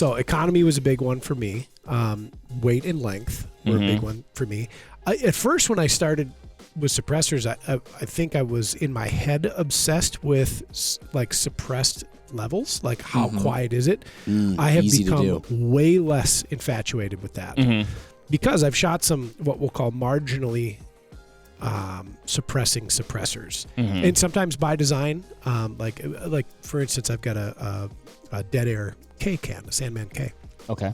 So economy was a big one for me. Weight and length were a big one for me. At first, when I started with suppressors, I think I was in my head obsessed with like suppressed levels, like how quiet is it? I have become way less infatuated with that because I've shot some what we'll call marginally suppressing suppressors, and sometimes by design. Like for instance, I've got a dead air K can, a Sandman K. Okay.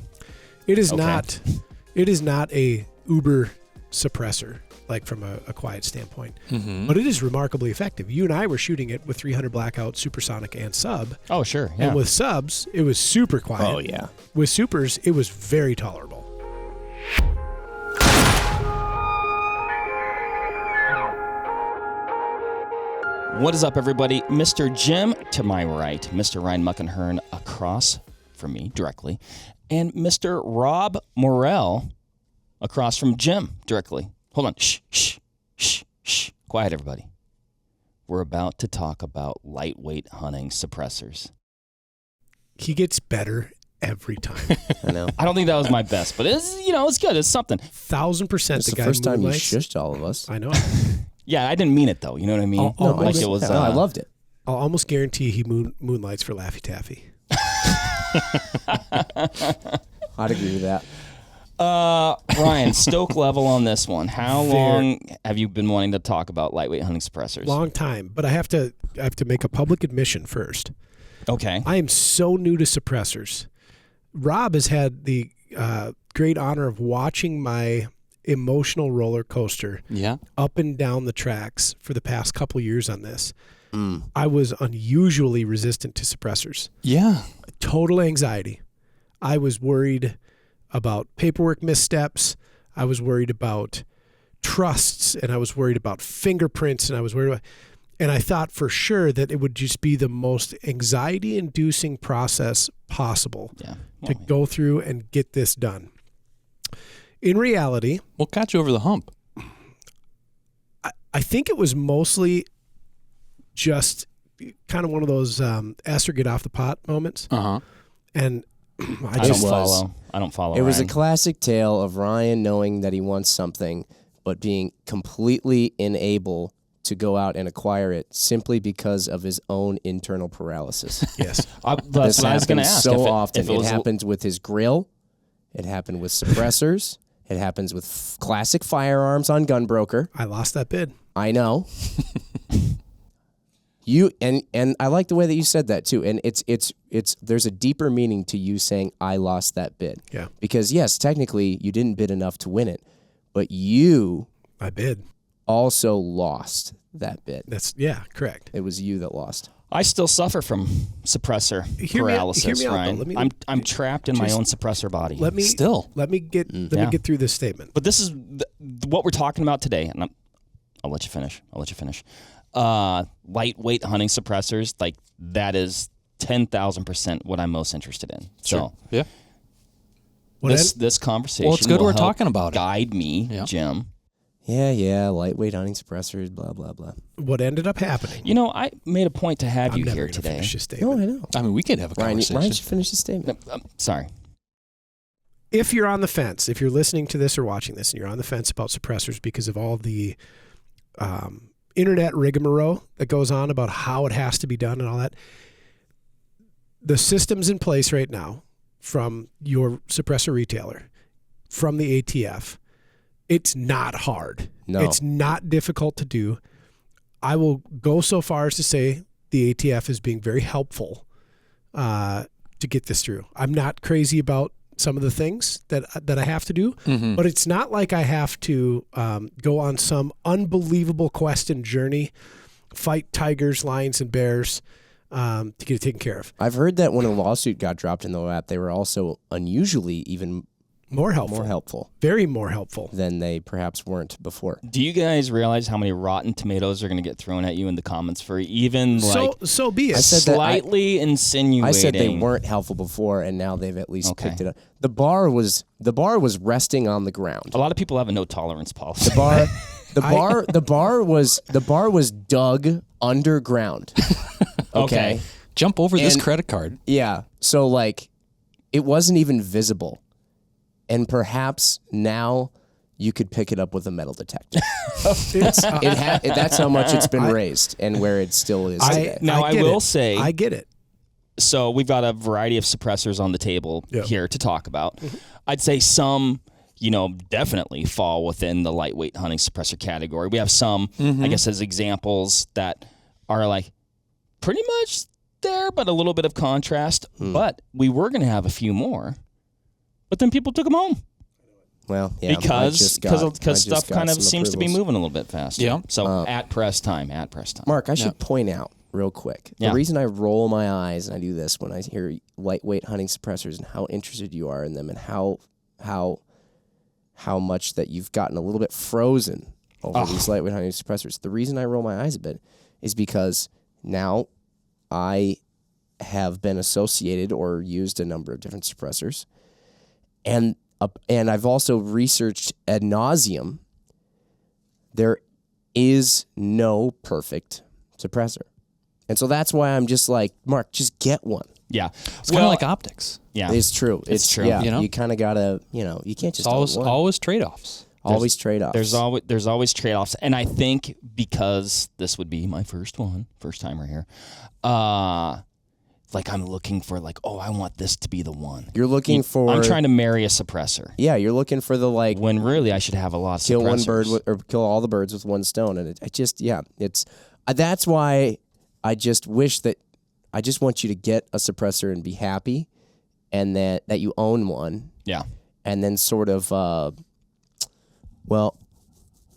It is not a uber suppressor, like from a quiet standpoint, but it is remarkably effective. You and I were shooting it with 300 blackout, supersonic, and sub. Oh, sure. Yeah. And with subs, it was super quiet. Oh, yeah. With supers, it was very tolerable. What is up, everybody? Mr. Jim to my right, Mr. Ryan Muckenhern across from me directly, and Mr. Rob Morell across from Jim directly. Hold on. Shh. Quiet, everybody. We're about to talk about lightweight hunting suppressors. He gets better every time. I know. I don't think that was my best, but it's good. It's something. 1,000% It's the the guy first time you moonlights. shushed all of us. I know. Yeah, I didn't mean it, though. You know what I mean? No, Like it was. I loved it. I'll almost guarantee he moonlights for Laffy Taffy. I'd agree with that. Ryan, stoke level on this one. How long have you been wanting to talk about lightweight hunting suppressors? Long time, but I have to make a public admission first. Okay. I am so new to suppressors. Rob has had the great honor of watching my emotional roller coaster up and down the tracks for the past couple years on this. I was unusually resistant to suppressors. Yeah. Total anxiety. I was worried about paperwork missteps. I was worried about trusts, and I was worried about fingerprints, and and I thought for sure that it would just be the most anxiety-inducing process possible to go through and get this done. In reality, What got you over the hump? I think it was mostly just kind of one of those ask or get off the pot moments. And I don't follow. It was a Ryan. classic tale of Ryan knowing that he wants something, but being completely unable to go out and acquire it simply because of his own internal paralysis. Yes. That's what I was going to ask. So often. If It happens with his grill. It happened with suppressors. It happens with classic firearms on Gunbroker. I lost that bid. I know. And I like the way that you said that too. And it's there's a deeper meaning to you saying I lost that bid. Yeah. Because yes, technically you didn't bid enough to win it, but I bid. also lost that bid. Correct. It was you that lost. I still suffer from suppressor paralysis, hear me out, Ryan. though. I'm trapped in my own suppressor body. Let me get through this statement. But this is what we're talking about today, and I'll let you finish. Lightweight hunting suppressors, like that is 10,000% what I'm most interested in. Sure. So Yeah. this conversation. Well, it's good will we're help talking about it. Guide me, Jim. Yeah, lightweight hunting suppressors, blah, blah, blah. What ended up happening? You know, I made a point to have I'm you never here gonna today. finish this No, statement. I know. I mean, we could have a conversation. Ryan should finish the statement. Sorry. If you're on the fence, if you're listening to this or watching this, and you're on the fence about suppressors because of all the internet rigmarole that goes on about how it has to be done and all that, the system's in place right now from your suppressor retailer, from the ATF. It's not hard. No. It's not difficult to do. I will go so far as to say the ATF is being very helpful to get this through. I'm not crazy about some of the things that I have to do, but it's not like I have to go on some unbelievable quest and journey, fight tigers, lions, and bears to get it taken care of. I've heard that when a lawsuit got dropped in the lap, they were also unusually even More helpful. Very more helpful. than they perhaps weren't before. Do you guys realize how many rotten tomatoes are going to get thrown at you in the comments for even So be it. I said that slightly insinuating? I said they weren't helpful before, and now they've at least picked it up. The bar was resting on the ground. A lot of people have a no tolerance policy. The bar was dug underground. Okay. Jump over this And- credit card. Yeah. So like it wasn't even visible. And perhaps now you could pick it up with a metal detector. That's how much it's been raised and where it still is today. I will say, I get it. So we've got a variety of suppressors on the table here to talk about. I'd say some, definitely fall within the lightweight hunting suppressor category. We have some, I guess, as examples that are like pretty much there, but a little bit of contrast. But we were going to have a few more, but then people took them home. Well, yeah, because stuff kind of seems to be moving a little bit faster. Yeah. So at press time. Mark, I should point out real quick. The reason I roll my eyes and I do this when I hear lightweight hunting suppressors and how interested you are in them and how much that you've gotten a little bit frozen over these lightweight hunting suppressors. The reason I roll my eyes a bit is because now I have been associated or used a number of different suppressors, and I've also researched ad nauseum. There is no perfect suppressor. And so that's why I'm just like, Mark, just get one. Yeah. It's kind of like optics. Yeah. It's true. It's true. Yeah, you kind of got to, you can't just always trade-offs. Always trade-offs. There's always trade-offs. And I think because this would be my first timer here, I'm looking for I want this to be the one. You're looking for... I'm trying to marry a suppressor. Yeah, you're looking for the when really I should have a lot of kill suppressors. one bird kill all the birds with one stone. And it's that's why I just wish that I just want you to get a suppressor and be happy, and that you own one. Yeah. And then sort of,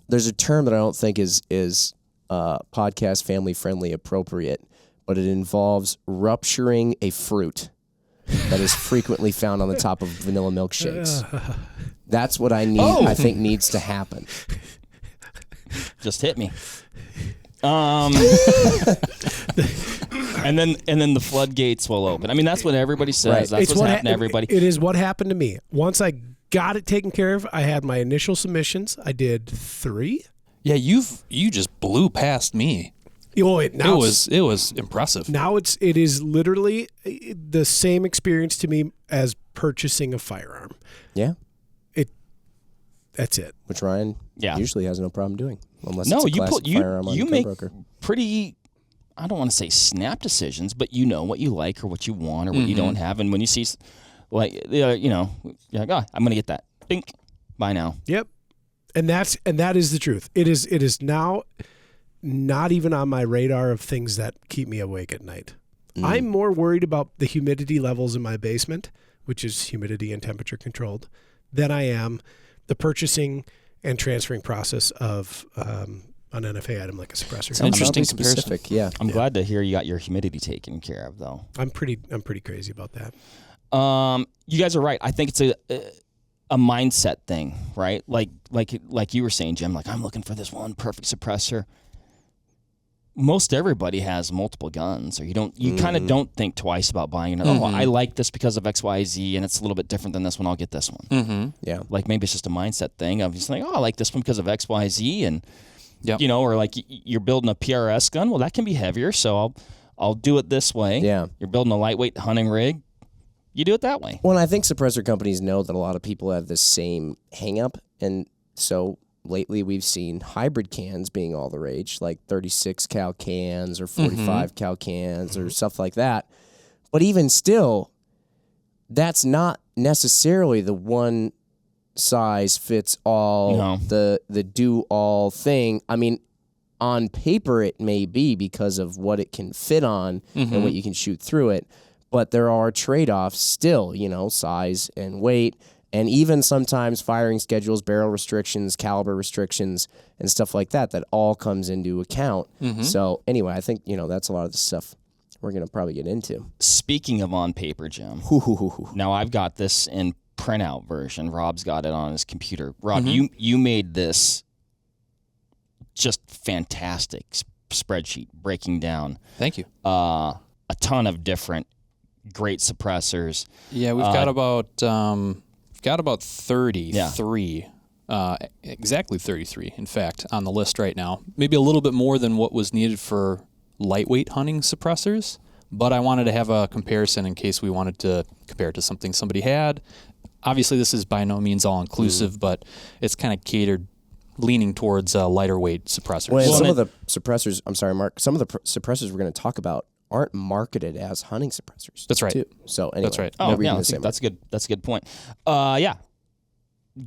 there's a term that I don't think is podcast family friendly appropriate, but it involves rupturing a fruit that is frequently found on the top of vanilla milkshakes. That's what I I think needs to happen. Just hit me. And then the floodgates will open. I mean, that's what everybody says. Right. That's what's happened to everybody. It is what happened to me. Once I got it taken care of, I had my initial submissions. I did 3. Yeah, you just blew past me. It was impressive. Now it is literally the same experience to me as purchasing a firearm. Yeah. That's it. Which Ryan usually has no problem doing. Unless no, it's a classic firearm on you the make broker. Pretty, I don't want to say snap decisions, but you know what you like or what you want or what you don't have. And when you see, you're like, I'm going to get that. Bink. Buy now. Yep. And that is the truth. It is now not even on my radar of things that keep me awake at night. I'm more worried about the humidity levels in my basement, which is humidity and temperature controlled, than I am the purchasing and transferring process of an NFA item like a suppressor. It's an interesting comparison. Yeah. I'm glad to hear you got your humidity taken care of, though. I'm pretty crazy about that. You guys are right. I think it's a mindset thing, right? Like you were saying, Jim. I'm looking for this one perfect suppressor. Most everybody has multiple guns, or you kind of don't think twice about buying it. Oh, I like this because of X, Y, Z, and it's a little bit different than this one. I'll get this one. Mm-hmm. Yeah, maybe it's just a mindset thing of just I like this one because of X, Y, Z, and or you're building a PRS gun. Well, that can be heavier, so I'll do it this way. Yeah, you're building a lightweight hunting rig. You do it that way. Well, I think suppressor companies know that a lot of people have the same hang up, and so lately we've seen hybrid cans being all the rage, like 36 cal cans or 45 cal cans or stuff like that. But even still, that's not necessarily the one size fits all, the do all thing. I mean, on paper it may be because of what it can fit on and what you can shoot through it, but there are trade-offs still, size and weight. And even sometimes firing schedules, barrel restrictions, caliber restrictions, and stuff like that all comes into account. So anyway, I think, that's a lot of the stuff we're going to probably get into. Speaking of on paper, Jim, now I've got this in printout version. Rob's got it on his computer. Rob, you made this just fantastic spreadsheet breaking down. Thank you. A ton of different great suppressors. Yeah, we've got about 33, exactly 33, in fact, on the list right now. Maybe a little bit more than what was needed for lightweight hunting suppressors, but I wanted to have a comparison in case we wanted to compare it to something somebody had. Obviously, this is by no means all-inclusive, but it's kind of catered, leaning towards lighter weight suppressors. Well, some of the suppressors, I'm sorry, Mark, some of the suppressors we're going to talk about aren't marketed as hunting suppressors. That's right. Too. So anyway, that's right. Oh, yeah, that's good. That's a good point. Yeah.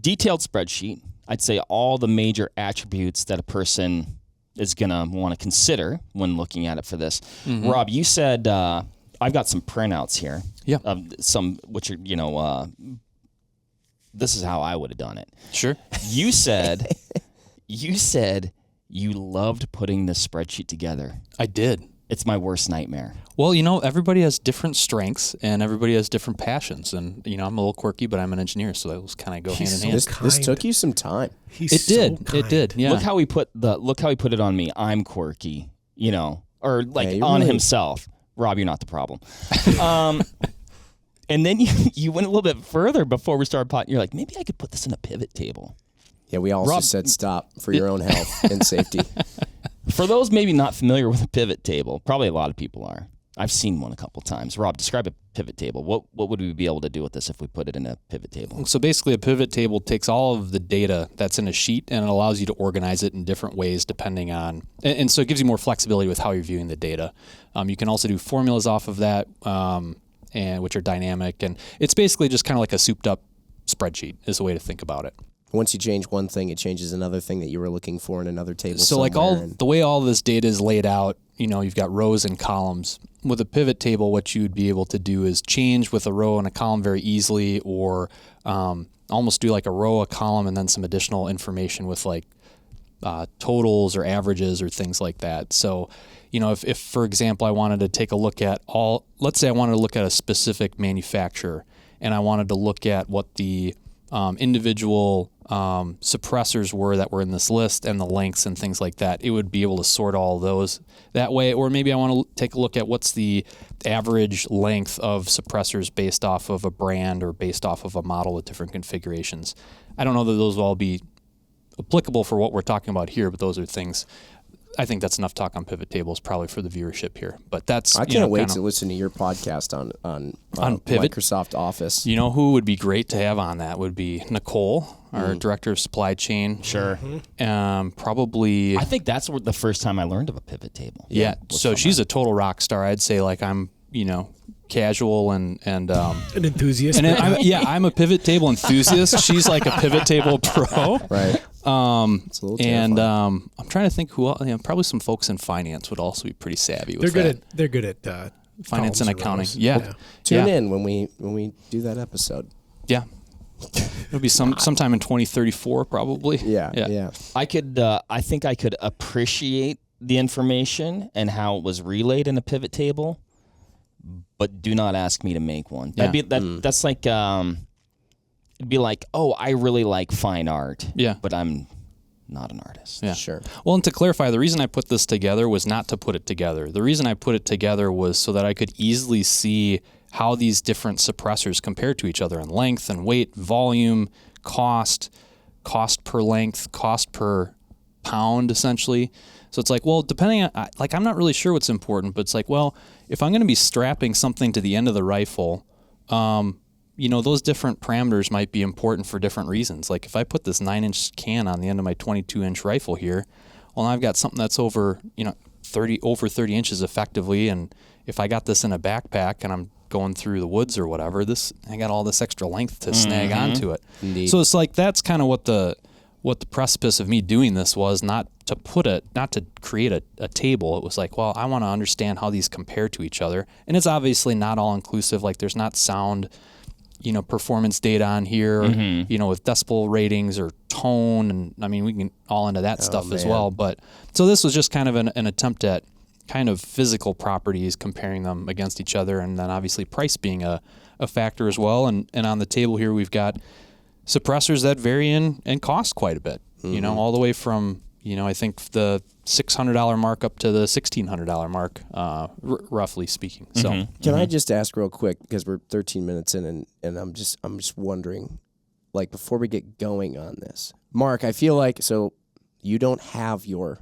Detailed spreadsheet. I'd say all the major attributes that a person is going to want to consider when looking at it for this. Mm-hmm. Rob, you said, I've got some printouts here. Yeah. Some, which are, this is how I would have done it. Sure. You said you loved putting this spreadsheet together. I did. It's my worst nightmare. Well, everybody has different strengths and everybody has different passions. And, I'm a little quirky, but I'm an engineer, so those kind of go hand in hand. This took you some time. It did. Yeah. Look how he put it on me. I'm quirky, or like on himself. Rob, you're not the problem. And then you went a little bit further before we started potting. You're like, maybe I could put this in a pivot table. Yeah, we also said stop for your own health and safety. For those maybe not familiar with a pivot table, probably a lot of people are. I've seen one a couple times. Rob, describe a pivot table. What would we be able to do with this if we put it in a pivot table? So basically a pivot table takes all of the data that's in a sheet and it allows you to organize it in different ways depending on, and so it gives you more flexibility with how you're viewing the data. You can also do formulas off of that, and which are dynamic, and it's basically just kind of like a souped up spreadsheet is the way to think about it. Once you change one thing, it changes another thing that you were looking for in another table. So like the way all this data is laid out, you've got rows and columns. With a pivot table, what you would be able to do is change with a row and a column very easily, or almost do like a row, a column, and then some additional information with like totals or averages or things like that. So, if for example, I wanted to take a look at let's say I wanted to look at a specific manufacturer and I wanted to look at what the individual suppressors were that were in this list and the lengths and things like that, it would be able to sort all those that way. Or maybe I want to take a look at what's the average length of suppressors based off of a brand or based off of a model with different configurations. I don't know that those will all be applicable for what we're talking about here, but those are things. I think that's enough talk on pivot tables probably for the viewership here. But that's I can't wait to listen to your podcast on Pivot. Microsoft Office. Who would be great to have on that would be Nicole, our director of supply chain. Sure. Probably. I think that's the first time I learned of a pivot table. Yeah. So she's a total rock star. I'd say like I'm, casual and an enthusiast. And I'm a pivot table enthusiast. She's like a pivot table pro. Right. It's a little terrifying. I'm trying to think who else, probably some folks in finance would also be pretty savvy with that. They're good at finance and accounting. Yeah. Tune in when we do that episode. Yeah. It'll be sometime in 2034 probably. Yeah. I think I could appreciate the information and how it was relayed in a pivot table, but do not ask me to make one. That's like it'd be like, oh, I really like fine art. Yeah. But I'm not an artist. Yeah. Sure. Well, and to clarify, the reason I put this together was not to put it together. The reason I put it together was so that I could easily see how these different suppressors compare to each other in length and weight, volume, cost per length, cost per pound, essentially. So it's like, well, depending on, I'm not really sure what's important, but it's like, well, if I'm going to be strapping something to the end of the rifle, those different parameters might be important for different reasons. Like if I put this 9-inch can on the end of my 22-inch rifle here, well, now I've got something that's over 30 inches effectively. And if I got this in a backpack and I'm going through the woods or whatever, I got all this extra length to snag onto it. Indeed. So it's like that's kind of what the precipice of me doing this was, not to create a table. It was like, well, I want to understand how these compare to each other. And it's obviously not all inclusive. Like there's not sound, performance data on here, with decibel ratings or tone. And I mean, we can all into that stuff as well. But so this was just kind of an attempt at kind of physical properties, comparing them against each other. And then obviously price being a factor as well. And on the table here, we've got suppressors that vary in cost quite a bit, all the way from, I think the $600 mark up to the $1,600 mark, roughly speaking. So Can I just ask real quick, because we're 13 minutes in and I'm just wondering, like before we get going on this, Mark, I feel like, so you don't have your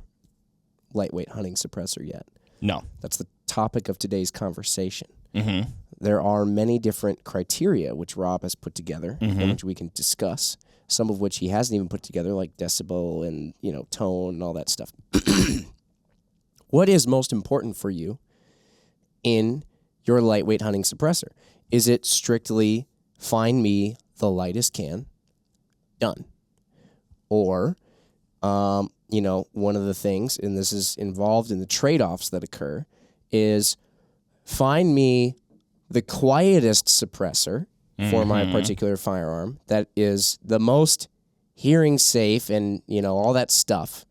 lightweight hunting suppressor yet. No. That's topic of today's conversation. Mm-hmm. There are many different criteria which Rob has put together, and which we can discuss. Some of which he hasn't even put together, like decibel and tone and all that stuff. What is most important for you in your lightweight hunting suppressor? Is it strictly find me the lightest can? Done. Or, one of the things, and this is involved in the trade-offs that occur, is find me the quietest suppressor for my particular firearm that is the most hearing safe and, all that stuff.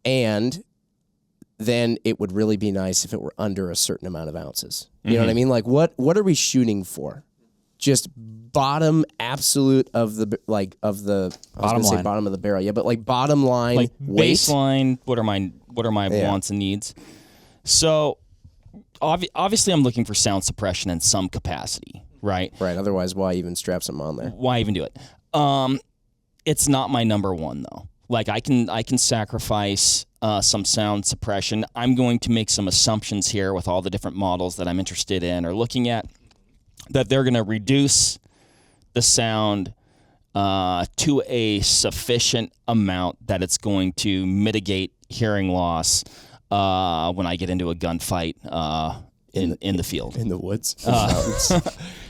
And then it would really be nice if it were under a certain amount of ounces. You know what I mean? Like, what are we shooting for? Just bottom absolute of the bottom of the barrel. Yeah, but like bottom line, like weight. baseline. What are my wants and needs? So obviously, I'm looking for sound suppression in some capacity, right? Right. Otherwise, why even strap something on there? Why even do it? It's not my number one though. Like I can sacrifice some sound suppression. I'm going to make some assumptions here with all the different models that I'm interested in or looking at, that they're going to reduce the sound to a sufficient amount that it's going to mitigate hearing loss when I get into a gunfight in the field. In the woods.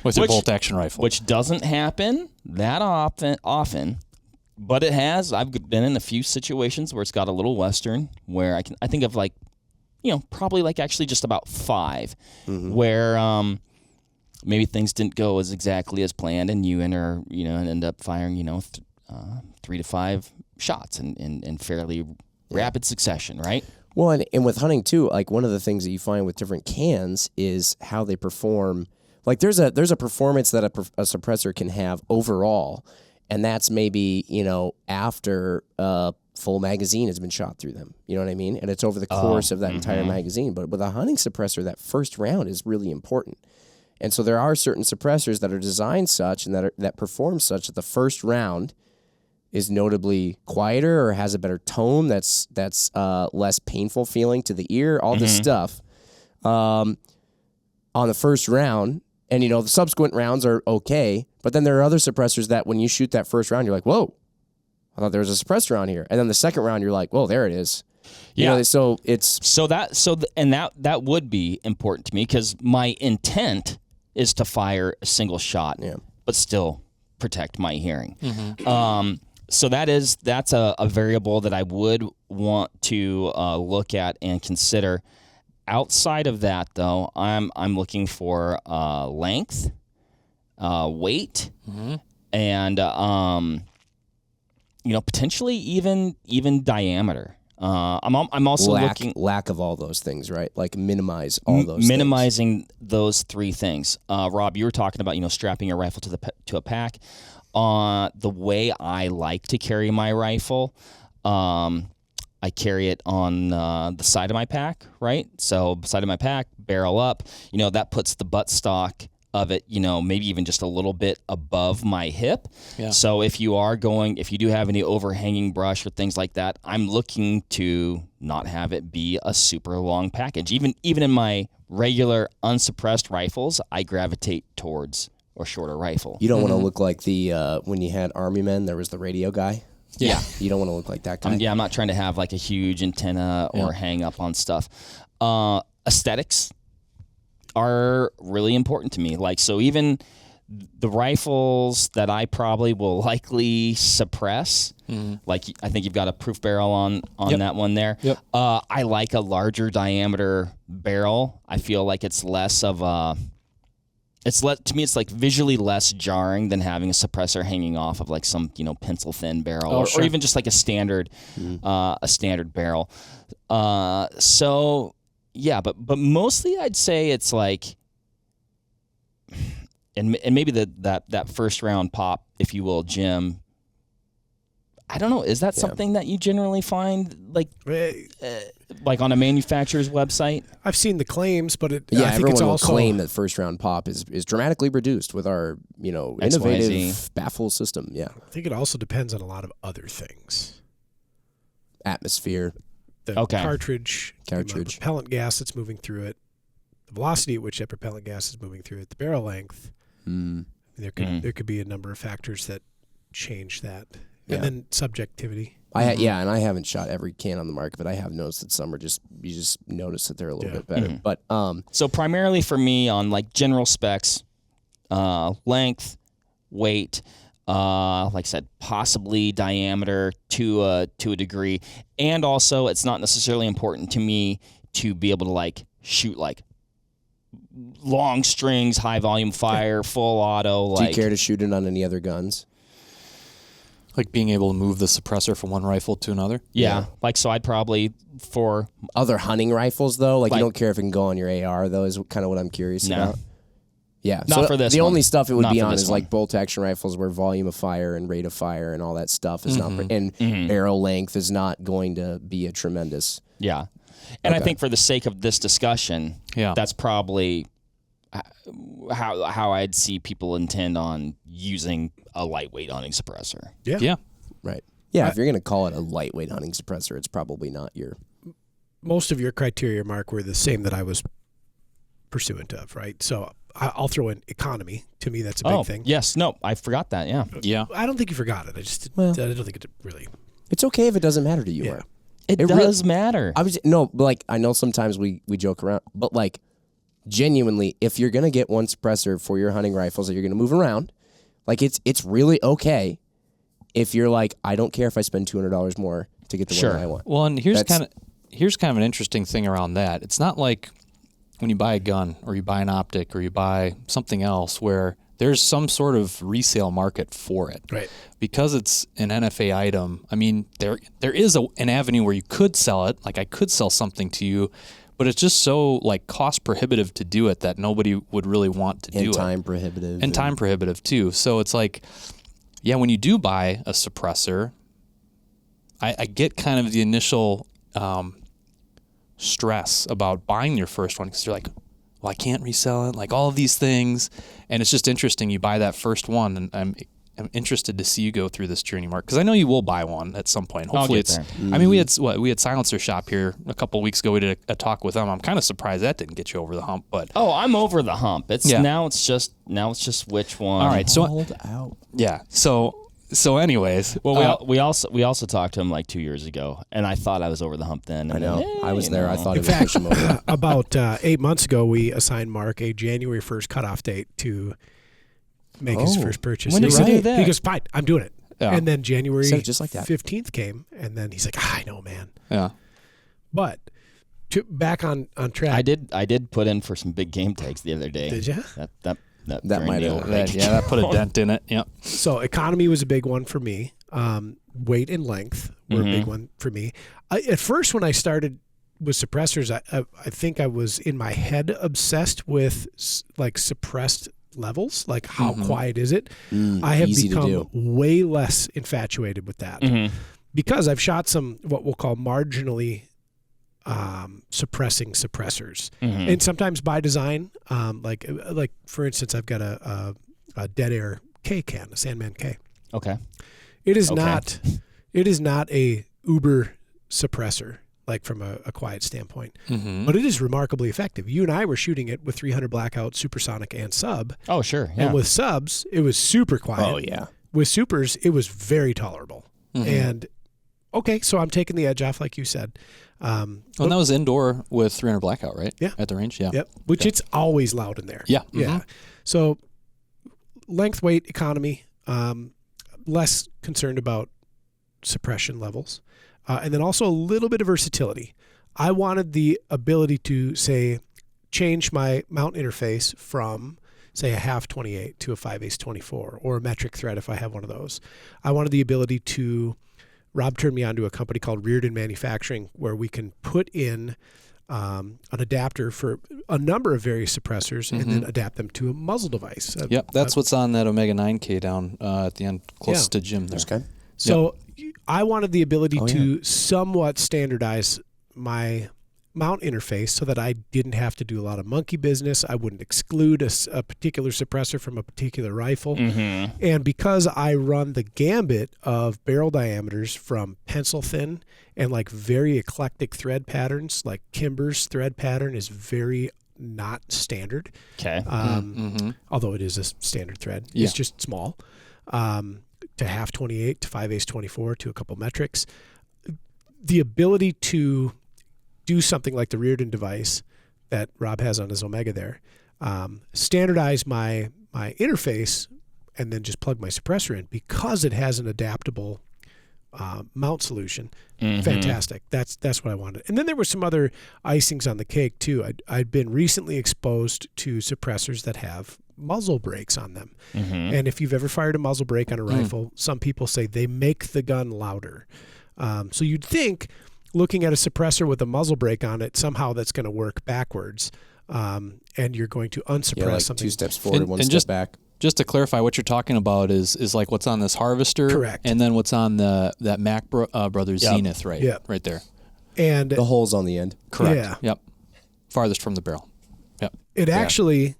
With a bolt action rifle. Which doesn't happen that often, but it has. I've been in a few situations where it's got a little Western, where I think of like, probably like actually just about 5, where maybe things didn't go as exactly as planned, and you end up firing, 3 to 5 shots in fairly rapid succession, right? Well, and with hunting too, like one of the things that you find with different cans is how they perform. Like there's a performance that a suppressor can have overall, and that's maybe after a full magazine has been shot through them. You know what I mean? And it's over the course of that entire magazine. But with a hunting suppressor, that first round is really important. And so there are certain suppressors that are designed such and that perform such that the first round is notably quieter or has a better tone that's less painful feeling to the ear, all this stuff on the first round. And, the subsequent rounds are okay. But then there are other suppressors that when you shoot that first round, you're like, whoa, I thought there was a suppressor on here. And then the second round, you're like, whoa, there it is. Yeah. So it's... that would be important to me because my intent is to fire a single shot, but still protect my hearing. So that's a variable that I would want to look at and consider. Outside of that, though, I'm looking for length, weight, and potentially even diameter. I'm also looking lack of all those things, right? Like minimize all those. Minimizing those 3 things. Rob, you were talking about strapping your rifle to a pack. The way I like to carry my rifle, I carry it on the side of my pack, right? So side of my pack, barrel up. That puts the buttstock of it, maybe even just a little bit above my hip. Yeah. So if you do have any overhanging brush or things like that, I'm looking to not have it be a super long package. Even in my regular unsuppressed rifles, I gravitate towards a shorter rifle. You don't want to look like the when you had Army men, there was the radio guy. Yeah. You don't want to look like that guy. I'm not trying to have like a huge antenna or hang up on stuff. Aesthetics are really important to me. Like, so even the rifles that I probably will likely suppress, like I think you've got a proof barrel on that one there. Yep. I like a larger diameter barrel. I feel like it's less of a... to me, it's like visually less jarring than having a suppressor hanging off of like some pencil thin barrel, or even just like a standard barrel. So yeah, but mostly I'd say it's like, and maybe that first round pop, if you will, Jim. I don't know. Is that something that you generally find like on a manufacturer's website? I've seen the claims, but I think everyone it's will also claim that first round pop is dramatically reduced with our innovative baffle system. Yeah, I think it also depends on a lot of other things. Atmosphere. the cartridge, the amount of propellant gas that's moving through it, the velocity at which that propellant gas is moving through it, the barrel length. There could be a number of factors that change that, and then subjectivity. And I haven't shot every can on the market, but I have noticed that some are you just notice that they're a little bit better. But so primarily for me on like general specs, length, weight, like I said, possibly diameter to a degree, and also it's not necessarily important to me to be able to like shoot like long strings, high volume fire, full auto. Do you care to shoot it on any other guns? Like being able to move the suppressor from one rifle to another? Yeah. Like, so I'd probably for other hunting rifles though, like you don't care if it can go on your AR though, is kind of what I'm curious about. Yeah. Not for this The one. only stuff it would Not be for on this is one. like bolt action rifles where volume of fire and rate of fire and all that stuff is not, and arrow length is not going to be a tremendous. Yeah. And I think for the sake of this discussion, that's probably how I'd see people intend on using a lightweight hunting suppressor. Yeah. Right. Yeah, if you're going to call it a lightweight hunting suppressor, it's probably not your... Most of your criteria, Mark, were the same that I was pursuant of, right? So I'll throw in economy. To me, that's a big thing. Yes. No, I forgot that, Yeah. I don't think you forgot it. I don't think it really... It's okay if it doesn't matter to you, Mark. It does matter. I know sometimes we joke around, but like genuinely, if you're going to get one suppressor for your hunting rifles that you're going to move around, like it's really okay if you're like, I don't care if I spend $200 more to get the one that I want. Well, and here's kind of an interesting thing around that. It's not like when you buy a gun or you buy an optic or you buy something else where there's some sort of resale market for it. Right. Because it's an NFA item, I mean, there is an avenue where you could sell it. Like I could sell something to you, but it's just so like cost prohibitive to do it that nobody would really want to do it. And time prohibitive. And time prohibitive too. So it's like, yeah, when you do buy a suppressor, I get kind of the initial stress about buying your first one because you're like, well, I can't resell it, like all of these things. And it's just interesting. You buy that first one, and I'm interested to see you go through this journey, Mark, because I know you will buy one at some point. Hopefully it's there. I mean, we had Silencer Shop here a couple of weeks ago. We did a talk with them. I'm kind of surprised that didn't get you over the hump, but I'm over the hump. Now it's just which one. All right, so hold out. Yeah. So anyways, well, we also talked to him like 2 years ago, and I thought I was over the hump then. I know. I was there. I thought in it was fact, push him over. About 8 months ago, we assigned Mark a January 1st cutoff date to make his first purchase. When did you do that? He goes, fine, I'm doing it. Yeah. And then January just like that. 15th came, and then he's like, I know, man. Yeah. But back on track. I did put in for some big game tags the other day. Did you? That might have. That put a dent in it. Yep. So economy was a big one for me. Weight and length were a big one for me. At first, when I started with suppressors, I think I was in my head obsessed with like suppressed levels, like how quiet is it? I have become way less infatuated with that because I've shot some what we'll call marginally suppressing suppressors, and sometimes by design. Like for instance, I've got a Dead Air K can, a Sandman K. Okay. It is not a uber suppressor, like from a quiet standpoint, but it is remarkably effective. You and I were shooting it with 300 blackout, supersonic, and sub. Oh, sure. Yeah. And with subs, it was super quiet. Oh, yeah. With supers, it was very tolerable. And okay, so I'm taking the edge off, like you said. And that was indoor with 300 blackout, right? Yeah. At the range, yeah. Yep. Which it's always loud in there. Yeah. Yeah. So length, weight, economy, less concerned about suppression levels. And then also a little bit of versatility. I wanted the ability to, say, change my mount interface from, say, a half 28 to a 5/8 24 or a metric thread if I have one of those. I wanted the ability to, Rob turned me on to a company called Reardon Manufacturing where we can put in an adapter for a number of various suppressors and then adapt them to a muzzle device. Yep, that's what's on that Omega 9K down at the end, close to Jim there. Okay. So I wanted the ability to somewhat standardize my mount interface so that I didn't have to do a lot of monkey business. I wouldn't exclude a particular suppressor from a particular rifle. And because I run the gambit of barrel diameters from pencil thin and like very eclectic thread patterns, like Kimber's thread pattern is very not standard. Okay. Although it is a standard thread. Yeah. It's just small. To half 28 to 5/8 24 to a couple metrics. The ability to do something like the Reardon device that Rob has on his Omega there, standardize my interface and then just plug my suppressor in because it has an adaptable mount solution. Fantastic. That's what I wanted. And then there were some other icings on the cake too. I'd been recently exposed to suppressors that have muzzle brakes on them. And if you've ever fired a muzzle brake on a rifle, some people say they make the gun louder. So you'd think looking at a suppressor with a muzzle brake on it, somehow that's going to work backwards. And you're going to unsuppress like something. 2 steps forward, one step just, back. Just to clarify, what you're talking about is like what's on this Harvester. Correct. And then what's on that Mac Brothers Zenith, right? Yep. Right there. And The holes on the end. Correct. Yeah. Yep. Farthest from the barrel. Yep. it actually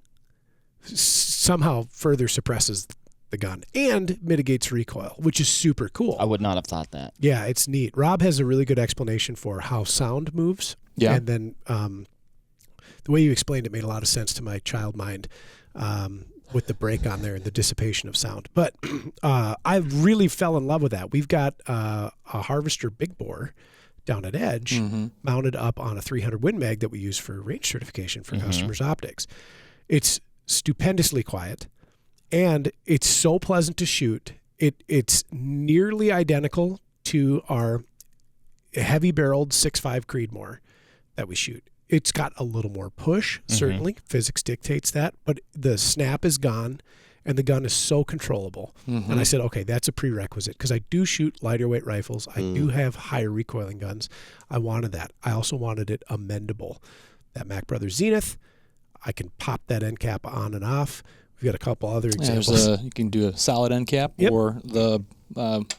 somehow further suppresses the gun and mitigates recoil, which is super cool. I would not have thought that. Yeah, it's neat. Rob has a really good explanation for how sound moves. Yeah. And then the way you explained it made a lot of sense to my child mind with the brake on there and the dissipation of sound. But I really fell in love with that. We've got a Harvester big bore down at Edge mounted up on a 300 Win Mag that we use for range certification for customers' optics. It's stupendously quiet. And it's so pleasant to shoot. It's nearly identical to our heavy-barreled 6.5 Creedmoor that we shoot. It's got a little more push, certainly. Physics dictates that. But the snap is gone, and the gun is so controllable. And I said, okay, that's a prerequisite, because I do shoot lighter-weight rifles. I do have higher recoiling guns. I wanted that. I also wanted it amendable. That Mac Brothers Zenith, I can pop that end cap on and off. We've got a couple other examples. You can do a solid end cap or the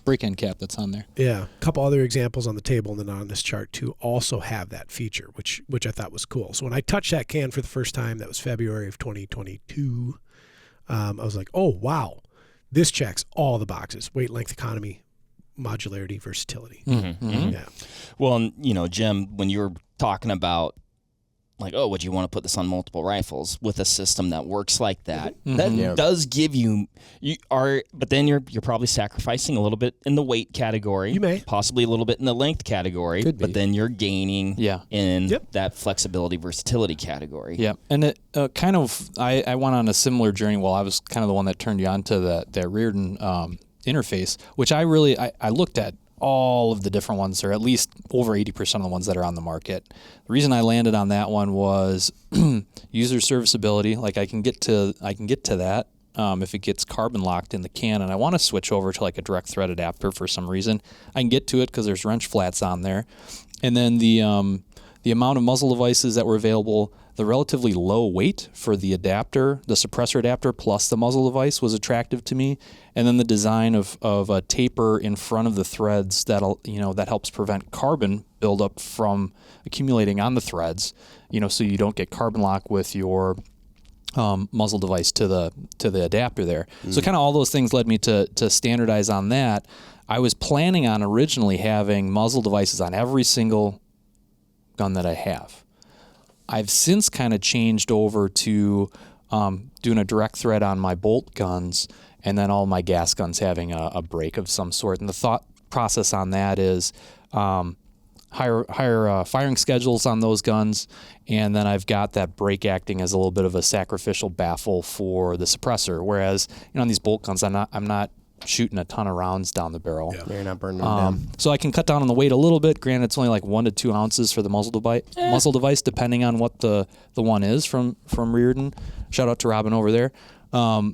break end cap that's on there. Yeah, a couple other examples on the table and then on this chart too also have that feature, which I thought was cool. So when I touched that can for the first time, that was February of 2022, I was like, oh, wow, this checks all the boxes: weight, length, economy, modularity, versatility. Yeah. Well, Jim, when you were talking about like, oh, would you want to put this on multiple rifles with a system that works like that? That does give but then you're probably sacrificing a little bit in the weight category. You may. Possibly a little bit in the length category. Could be. But then you're gaining in Yep. that flexibility, versatility category. Yeah, and it kind of, I went on a similar journey. Well, I was kind of the one that turned you on to that Reardon interface, which I looked at all of the different ones, or at least over 80% of the ones that are on the market. The reason I landed on that one was user serviceability. Like I can get to that if it gets carbon locked in the can, and I want to switch over to like a direct thread adapter for some reason. I can get to it because there's wrench flats on there, and then the amount of muzzle devices that were available, the relatively low weight for the adapter, the suppressor adapter plus the muzzle device was attractive to me. And then the design of a taper in front of the threads that helps prevent carbon buildup from accumulating on the threads, so you don't get carbon lock with your muzzle device to the adapter there. So kind of all those things led me to standardize on that. I was planning on originally having muzzle devices on every single gun that I have. I've since kind of changed over to doing a direct thread on my bolt guns, and then all my gas guns having a brake of some sort. And the thought process on that is higher firing schedules on those guns, and then I've got that brake acting as a little bit of a sacrificial baffle for the suppressor. Whereas on these bolt guns, I'm not shooting a ton of rounds down the barrel. Yeah, you're not burning them down. So I can cut down on the weight a little bit. Granted, it's only like 1 to 2 ounces for the muzzle device, depending on what the one is from Reardon. Shout out to Robin over there. But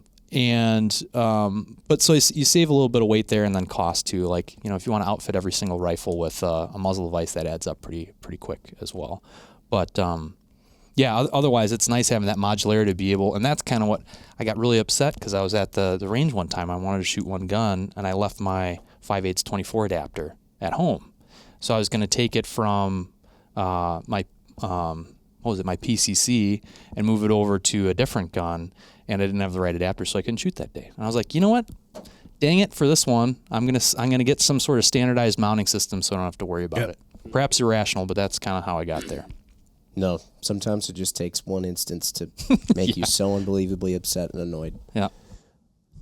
so you save a little bit of weight there, and then cost too. Like, if you want to outfit every single rifle with a muzzle device, that adds up pretty quick as well. But otherwise it's nice having that modularity to be able, and that's kind of what I got really upset because I was at the range one time. I wanted to shoot one gun, and I left my 5/8 24 adapter at home. So I was going to take it from my my PCC and move it over to a different gun, and I didn't have the right adapter, so I couldn't shoot that day. And I was like, you know what? Dang it, for this one, I'm gonna get some sort of standardized mounting system so I don't have to worry about it. Perhaps irrational, but that's kind of how I got there. No, sometimes it just takes one instance to make you so unbelievably upset and annoyed. Yeah.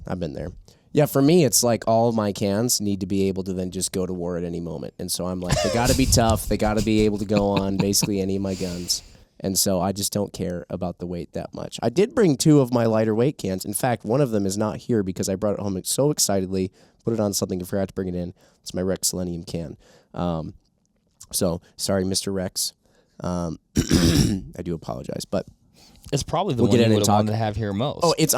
I've been there. Yeah, for me, it's like all of my cans need to be able to then just go to war at any moment. And so I'm like, they got to be tough. They got to be able to go on basically any of my guns. And so I just don't care about the weight that much. I did bring 2 of my lighter weight cans. In fact, one of them is not here because I brought it home so excitedly, put it on something and forgot to bring it in. It's my Rex Selenium can. So sorry, Mr. Rex. I do apologize, but It's probably the one you would have wanted to have here most. Oh, it's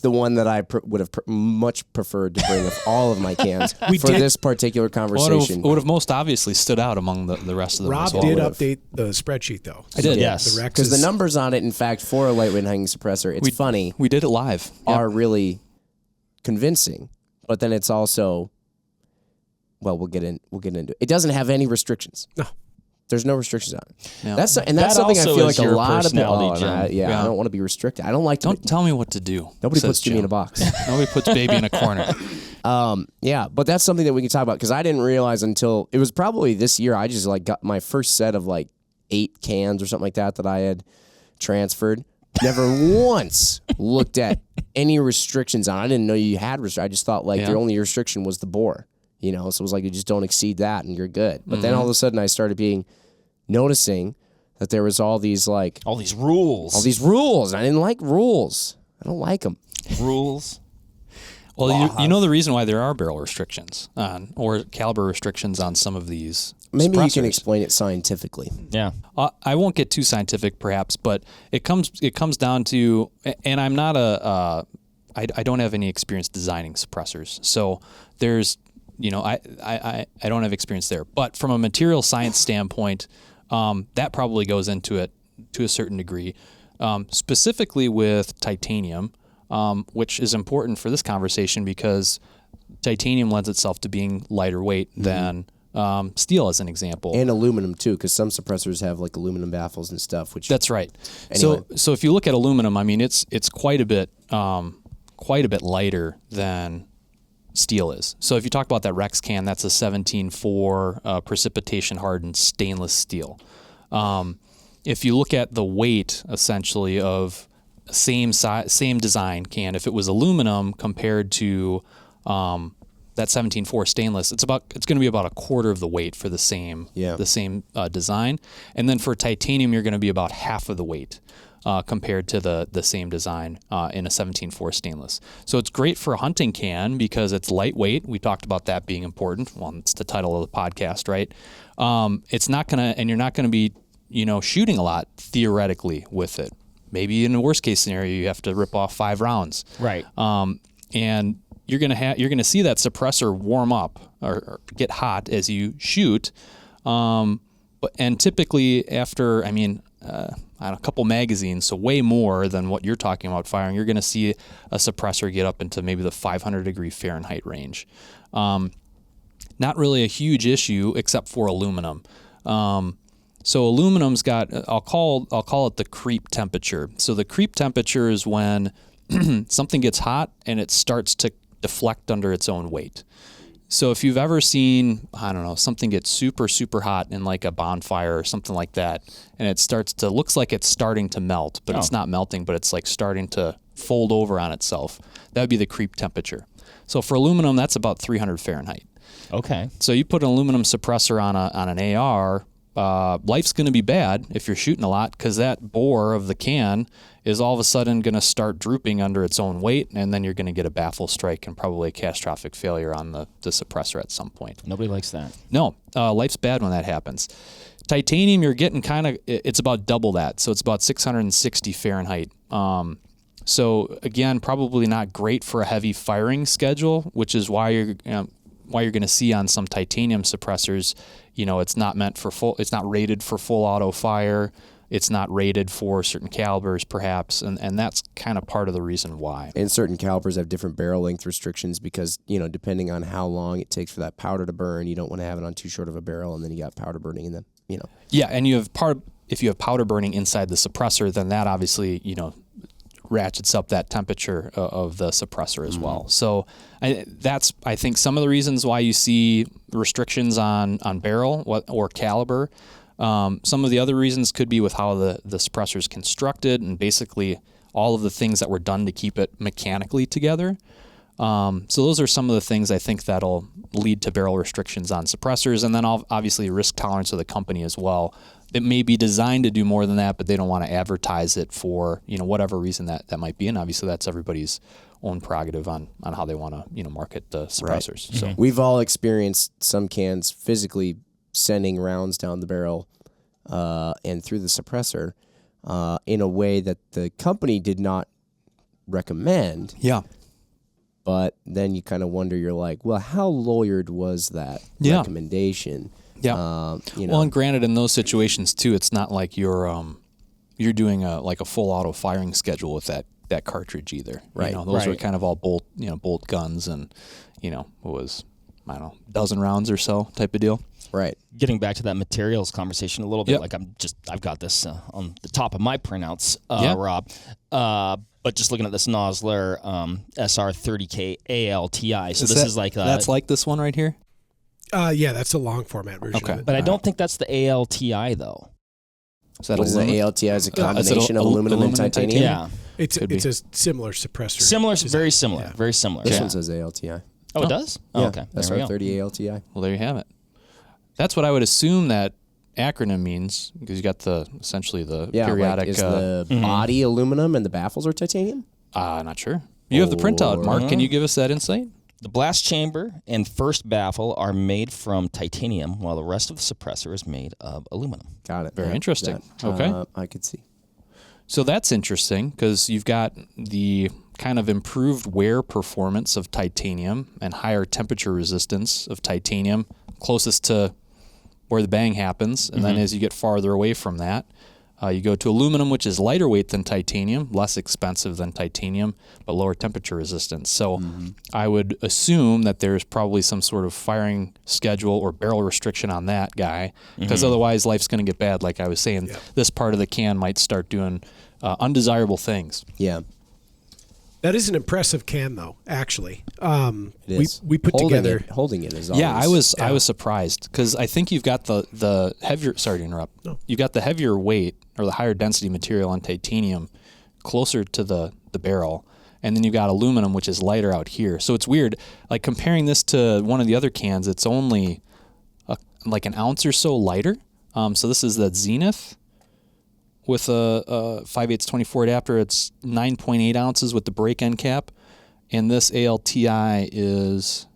the one that I would have much preferred to bring of all of my cans for this particular conversation. Would have most obviously stood out among the rest of them. Rob did update the spreadsheet, though. I did, yes. Because the numbers on it, in fact, for a lightweight hanging suppressor, it's funny. We did it live. Are really convincing, but then it's also, well, we'll get into it. It doesn't have any restrictions. No. There's no restrictions on it. Yeah. That's something I feel like a lot of people. I don't want to be restricted. I don't like to. Don't tell me what to do. Nobody puts Jimmy in a box. Nobody puts baby in a corner. Yeah, but that's something that we can talk about because I didn't realize until it was probably this year. I just got my first set of 8 cans or something like that I had transferred. Never once looked at any restrictions on. I didn't know you had restrictions. I just thought your only restriction was the bore. So it was like you just don't exceed that and you're good. But then all of a sudden I started noticing that there was all these rules. All these rules. And I didn't like rules. I don't like them. Rules. Well, you know the reason why there are barrel restrictions or caliber restrictions on some of these. Maybe you can explain it scientifically. Yeah. I won't get too scientific, perhaps, but it comes down to, and I'm not I don't have any experience designing suppressors, so there's. I don't have experience there. But from a material science standpoint, that probably goes into it to a certain degree. Specifically with titanium, which is important for this conversation because titanium lends itself to being lighter weight than steel, as an example. And aluminum, too, because some suppressors have aluminum baffles and stuff. That's right. Anyway. So if you look at aluminum, I mean, it's quite a bit lighter than steel is. So if you talk about that Rex can, that's a 17.4 precipitation hardened stainless steel. If you look at the weight essentially of same design can, if it was aluminum compared to that 17.4 stainless, it's going to be about a quarter of the weight for the same design. And then for titanium, you're going to be about half of the weight. Compared to the same design in a 17.4 stainless. So it's great for a hunting can because it's lightweight. We talked about that being important. Well, it's the title of the podcast, right? You're not gonna be, shooting a lot theoretically with it. Maybe in a worst case scenario, you have to rip off 5 rounds. Right. And you're gonna see that suppressor warm up or get hot as you shoot. And typically after, a couple magazines, so way more than what you're talking about firing, you're going to see a suppressor get up into maybe the 500-degree Fahrenheit range. Not really a huge issue except for aluminum. So aluminum's got, I'll call it the creep temperature. So the creep temperature is when something gets hot and it starts to deflect under its own weight. So if you've ever seen, something get super, super hot in a bonfire or something like that, and it looks like it's starting to melt, but it's not melting, but it's starting to fold over on itself. That would be the creep temperature. So for aluminum, that's about 300 Fahrenheit. Okay. So you put an aluminum suppressor on an AR, life's going to be bad if you're shooting a lot because that bore of the can is all of a sudden going to start drooping under its own weight, and then you're going to get a baffle strike and probably a catastrophic failure on the suppressor at some point. Nobody likes that. No, life's bad when that happens. Titanium, you're getting it's about double that, so it's about 660 Fahrenheit. So again, probably not great for a heavy firing schedule, which is why you're going to see on some titanium suppressors, it's not rated for full auto fire. It's not rated for certain calibers, perhaps, and that's kind of part of the reason why. And certain calibers have different barrel length restrictions because, depending on how long it takes for that powder to burn, you don't want to have it on too short of a barrel, and then you got powder burning in them, Yeah, and you have if you have powder burning inside the suppressor, then that obviously, ratchets up that temperature of the suppressor as well. So that's, I think, some of the reasons why you see restrictions on barrel or caliber. Some of the other reasons could be with how the suppressor is constructed and basically all of the things that were done to keep it mechanically together. So those are some of the things I think that'll lead to barrel restrictions on suppressors, and then obviously risk tolerance of the company as well. It may be designed to do more than that, but they don't want to advertise it for whatever reason that might be, and obviously that's everybody's own prerogative on how they want to market the suppressors. Right. So we've all experienced some cans physically sending rounds down the barrel and through the suppressor in a way that the company did not recommend. Yeah. But then you kind of wonder, you're like, well, how lawyered was that recommendation? Yeah. Well, and granted, in those situations too, it's not like you're doing a full auto firing schedule with that cartridge either. Right. Those were kind of all bolt guns, and it was, I don't know, dozen rounds or so type of deal. Right. Getting back to that materials conversation a little bit, I've got this on the top of my printouts, Rob. But just looking at this Nosler SR30K ALTI, so this is like that's like this one right here. Yeah, that's a long format version. Okay. Of it. But I don't think that's the ALTI though. Is that the ALTI is a combination of aluminum and titanium? Yeah, it's a similar suppressor. Very similar. This one says ALTI. Oh, it does? Yeah, Oh, okay. SR30 ALTI. Well, there you have it. That's what I would assume that acronym means, because you got essentially the periodic. Like, is the body aluminum and the baffles are titanium? Not sure. You have the printout, Mark. Can you give us that insight? The blast chamber and first baffle are made from titanium, while the rest of the suppressor is made of aluminum. Got it. Very interesting. Okay. I could see. So that's interesting, because you've got the kind of improved wear performance of titanium and higher temperature resistance of titanium, closest to where the bang happens. And then as you get farther away from that, you go to aluminum, which is lighter weight than titanium, less expensive than titanium, but lower temperature resistance. So I would assume that there's probably some sort of firing schedule or barrel restriction on that guy, because otherwise life's going to get bad. Like I was saying, this part of the can might start doing undesirable things. Yeah. That is an impressive can, though. Actually, It is. we put together. Holding it is always. Yeah, I was surprised, because I think you've got the heavier. Sorry to interrupt. No. You've got the heavier weight or the higher density material on titanium closer to the barrel, and then you've got aluminum, which is lighter out here. So it's weird. Like comparing this to one of the other cans, it's only like an ounce or so lighter. So this is the Zenith with a 5/8 24 adapter. It's 9.8 ounces with the break end cap, and this ALTI is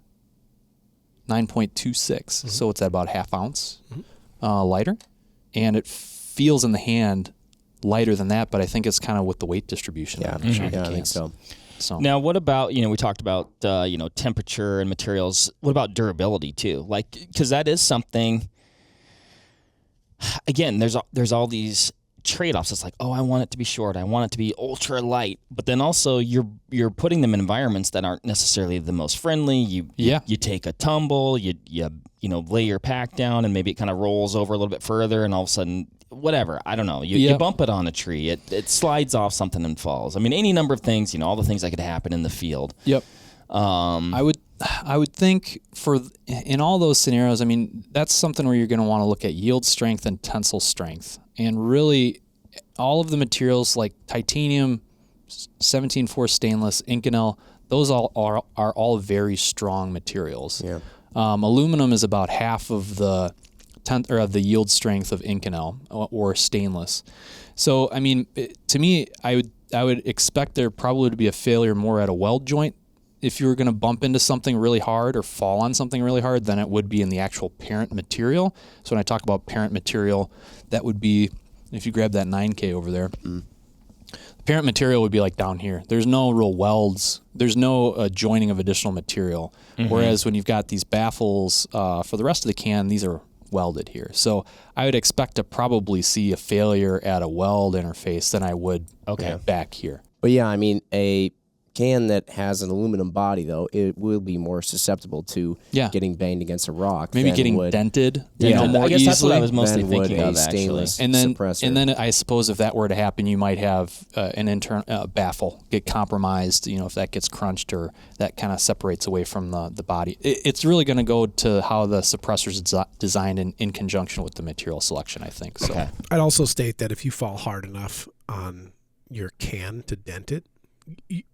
9.26, so it's at about half ounce lighter, and it feels in the hand lighter than that, but I think it's kind of with the weight distribution. Yeah, I think so. So Now, what about, we talked about, temperature and materials. What about durability too? Like, because that is something, again, there's all these trade-offs. It's like, oh, I want it to be short, I want it to be ultra light, but then also you're putting them in environments that aren't necessarily the most friendly. You take a tumble, you lay your pack down, and maybe it kind of rolls over a little bit further, and all of a sudden, whatever, I don't know, you bump it on a tree, it slides off something and falls. I mean, any number of things, all the things that could happen in the field. Yep. I would think in all those scenarios, I mean, that's something where you're going to want to look at yield strength and tensile strength. And really, all of the materials like titanium, 17-4 stainless, Inconel, those all are all very strong materials. Yeah. Aluminum is about half of the of the yield strength of Inconel or stainless. So, I mean, to me, I would expect there probably to be a failure more at a weld joint if you were going to bump into something really hard or fall on something really hard than it would be in the actual parent material. So when I talk about parent material, that would be, if you grab that 9K over there, the parent material would be like down here. There's no real welds. There's no joining of additional material. Whereas when you've got these baffles for the rest of the can, these are welded here. So I would expect to probably see a failure at a weld interface than I would back here. But yeah, I mean, a can that has an aluminum body, though, it will be more susceptible to getting banged against a rock. Maybe getting dented, more I guess easily. that's what I was mostly than would thinking a of, actually. stainless And then, suppressor. and then I suppose if that were to happen, you might have an internal baffle get compromised. If that gets crunched or that kind of separates away from the body. It's really going to go to how the suppressor is designed in conjunction with the material selection, I think. So. Okay. I'd also state that if you fall hard enough on your can to dent it,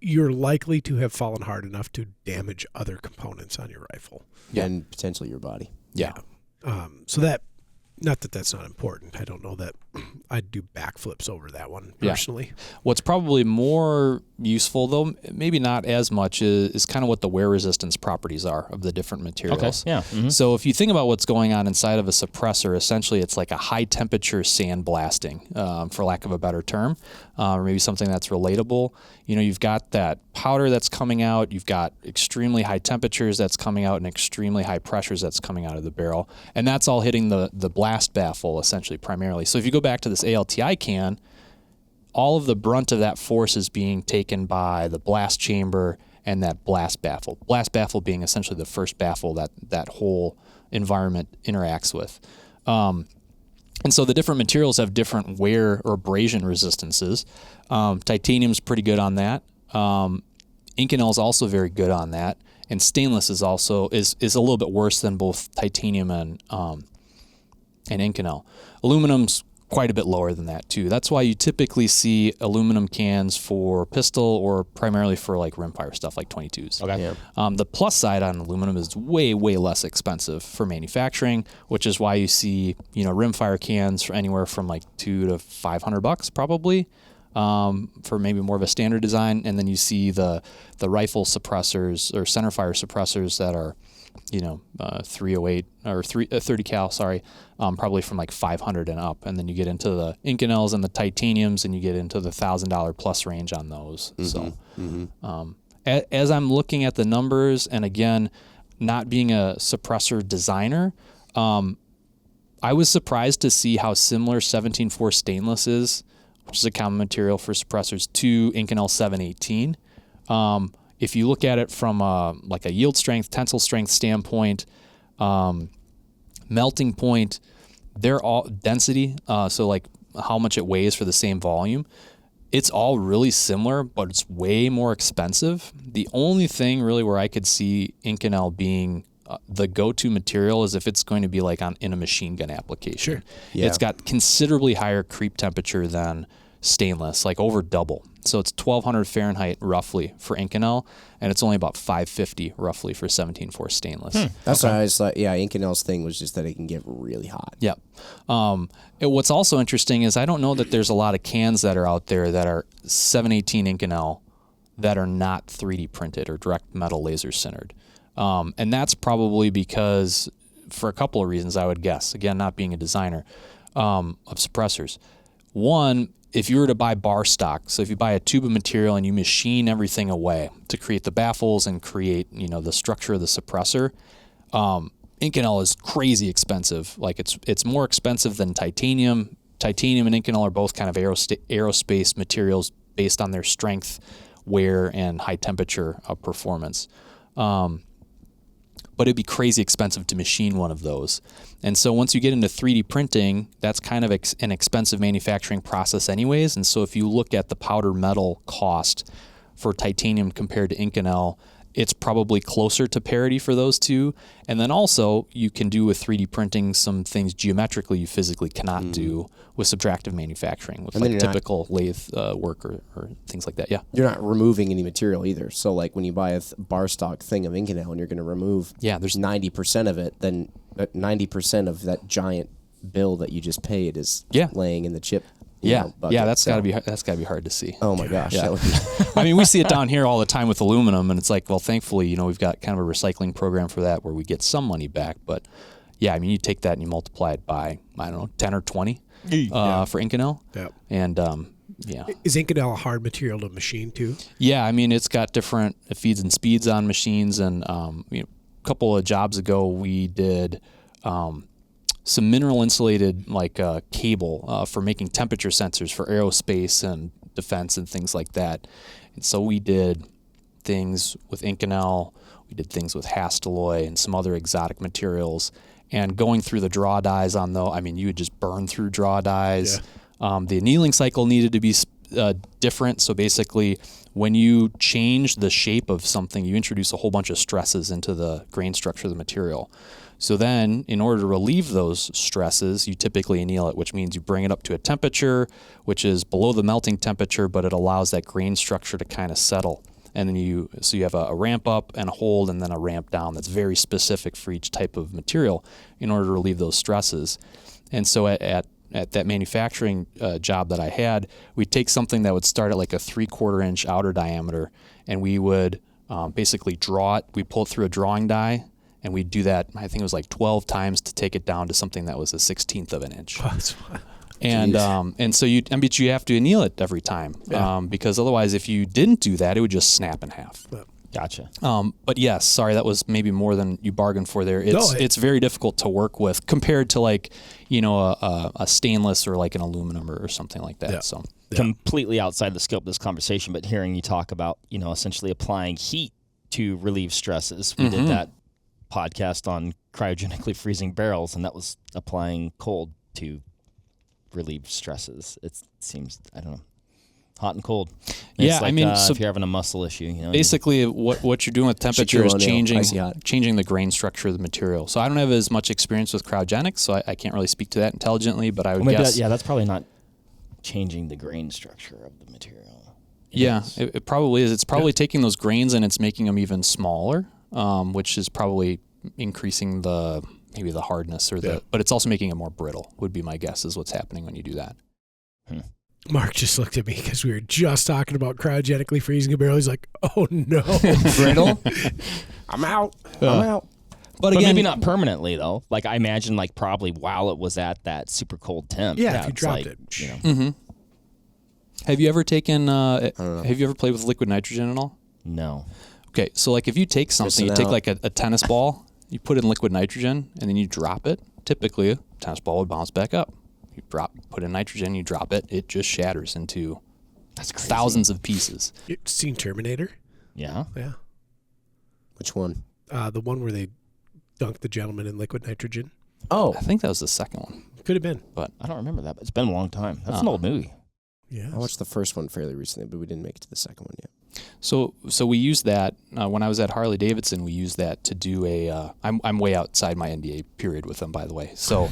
you're likely to have fallen hard enough to damage other components on your rifle. And potentially your body. Yeah. So that, not that that's not important. I don't know that I'd do backflips over that one personally. What's probably more useful, though, maybe not as much, is kind of what the wear resistance properties are of the different materials. Okay. Yeah. Mm-hmm. So if you think about what's going on inside of a suppressor, essentially it's like a high temperature sandblasting, for lack of a better term, or maybe something that's relatable. You've got that powder that's coming out, you've got extremely high temperatures that's coming out and extremely high pressures that's coming out of the barrel, and that's all hitting the blast baffle essentially primarily. So if you go back to this ALTI can, all of the brunt of that force is being taken by the blast chamber and that blast baffle. Blast baffle being essentially the first baffle that whole environment interacts with. And so the different materials have different wear or abrasion resistances. Titanium's pretty good on that. Inconel is also very good on that. And stainless is also is a little bit worse than both titanium and Inconel. Aluminum's quite a bit lower than that too. That's why you typically see aluminum cans for pistol or primarily for like rimfire stuff like 22s. Okay. Yeah. The plus side on aluminum is way less expensive for manufacturing, which is why you see rimfire cans for anywhere from like $200 to $500 probably. For maybe more of a standard design, and then you see the rifle suppressors or centerfire suppressors that are 308 or 30 cal, probably from like 500 and up, and then you get into the Inconels and the titaniums, and you get into the $1,000 plus range on those. Mm-hmm. So, as I'm looking at the numbers, and again, not being a suppressor designer, I was surprised to see how similar 17.4 stainless is, which is a common material for suppressors, to Inconel 718. If you look at it from like a yield strength, tensile strength standpoint, melting point, they're all density, so like how much it weighs for the same volume, it's all really similar, but it's way more expensive. The only thing really where I could see Inconel being the go-to material is if it's going to be like in a machine gun application. Sure. Yeah. It's got considerably higher creep temperature than stainless, like over double. So it's 1200 Fahrenheit roughly for Inconel, and it's only about 550 roughly for 17.4 stainless. That's why I was like, Inconel's thing was just that it can get really hot. Yep. What's also interesting is I don't know that there's a lot of cans that are out there that are 718 Inconel that are not 3D printed or direct metal laser sintered. And that's probably because, for a couple of reasons, I would guess, again, not being a designer, of suppressors. One, if you were to buy bar stock, so if you buy a tube of material and you machine everything away to create the baffles and create, the structure of the suppressor, Inconel is crazy expensive. Like it's more expensive than titanium. Titanium and Inconel are both kind of aerospace materials based on their strength, wear, and high temperature of performance. But it'd be crazy expensive to machine one of those. And so once you get into 3D printing, that's kind of an expensive manufacturing process anyways. And so if you look at the powder metal cost for titanium compared to Inconel, it's probably closer to parity for those two. And then also you can do with 3D printing some things geometrically you physically cannot do with subtractive manufacturing, with like typical lathe work or things like that. Yeah. You're not removing any material either. So like when you buy a bar stock thing of Inconel and you're going to remove there's 90% of it, then 90% of that giant bill that you just paid is laying in the chip. Bucket. That's gotta be hard to see. Oh my gosh. Yeah. That would be I mean, we see it down here all the time with aluminum, and it's like, well, thankfully, we've got kind of a recycling program for that where we get some money back. But yeah, I mean, you take that and you multiply it by, I don't know, 10 or 20 for Inconel. Yeah. And Is Inconel a hard material to machine too? Yeah, I mean, it's got different feeds and speeds on machines, and a couple of jobs ago we did some mineral insulated cable for making temperature sensors for aerospace and defense and things like that. And so we did things with Inconel. We did things with Hastelloy and some other exotic materials. And going through the draw dies on those, I mean, you would just burn through draw dies. Yeah. The annealing cycle needed to be different. So basically, when you change the shape of something, you introduce a whole bunch of stresses into the grain structure of the material. So then, in order to relieve those stresses, you typically anneal it, which means you bring it up to a temperature which is below the melting temperature, but it allows that grain structure to kind of settle. And then you have a ramp up and a hold and then a ramp down that's very specific for each type of material in order to relieve those stresses. And so at that manufacturing job that I had, we'd take something that would start at like a 3/4 inch outer diameter, and we would basically draw it. We'd pull it through a drawing die, and we'd do that, I think it was like 12 times to take it down to something that was a 1/16 of an inch. Oh, that's fun. And so you have to anneal it every time, because otherwise, if you didn't do that, it would just snap in half. Gotcha. But yes, sorry, that was maybe more than you bargained for there. It's very difficult to work with compared to like, a stainless or like an aluminum or something like that. Yeah. So Completely outside the scope of this conversation, but hearing you talk about, essentially applying heat to relieve stresses. We did that podcast on cryogenically freezing barrels, and that was applying cold to relieve stresses. It seems, I don't know, hot and cold. And yeah, it's like, I mean, if you're having a muscle issue, basically what you're doing with temperature is changing the grain structure of the material. So I don't have as much experience with cryogenics, so I can't really speak to that intelligently, but I would guess. That's probably not changing the grain structure of the material. It probably is. It's probably taking those grains and it's making them even smaller, which is probably increasing maybe the hardness but it's also making it more brittle, would be my guess, is what's happening when you do that. Mark just looked at me because we were just talking about cryogenically freezing a barrel. He's like, oh no. Brittle? I'm out. But again, maybe not permanently though. Like I imagine, like probably while it was at that super cold temp. Yeah, if you dropped it. Have you ever taken? Have you ever played with liquid nitrogen at all? No. Okay, so like if you take something, you take like a tennis ball, you put it in liquid nitrogen, and then you drop it. Typically, a tennis ball would bounce back up. You put in nitrogen, you drop it, it just shatters into thousands of pieces. You've seen Terminator? Yeah. Yeah. Which one? The one where they dunked the gentleman in liquid nitrogen. Oh. I think that was the second one. Could have been. But I don't remember that, but it's been a long time. That's an old movie. Yeah. I watched the first one fairly recently, but we didn't make it to the second one yet. So we used that when I was at Harley Davidson. We used that to do I'm way outside my NDA period with them, by the way. So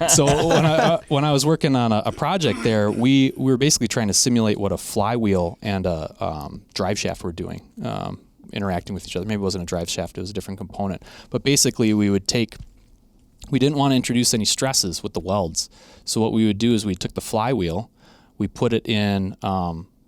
so when I was working on a project there, we were basically trying to simulate what a flywheel and a drive shaft were doing, interacting with each other. Maybe it wasn't a drive shaft; it was a different component. But basically, we didn't want to introduce any stresses with the welds. So what we would do is we took the flywheel, we put it in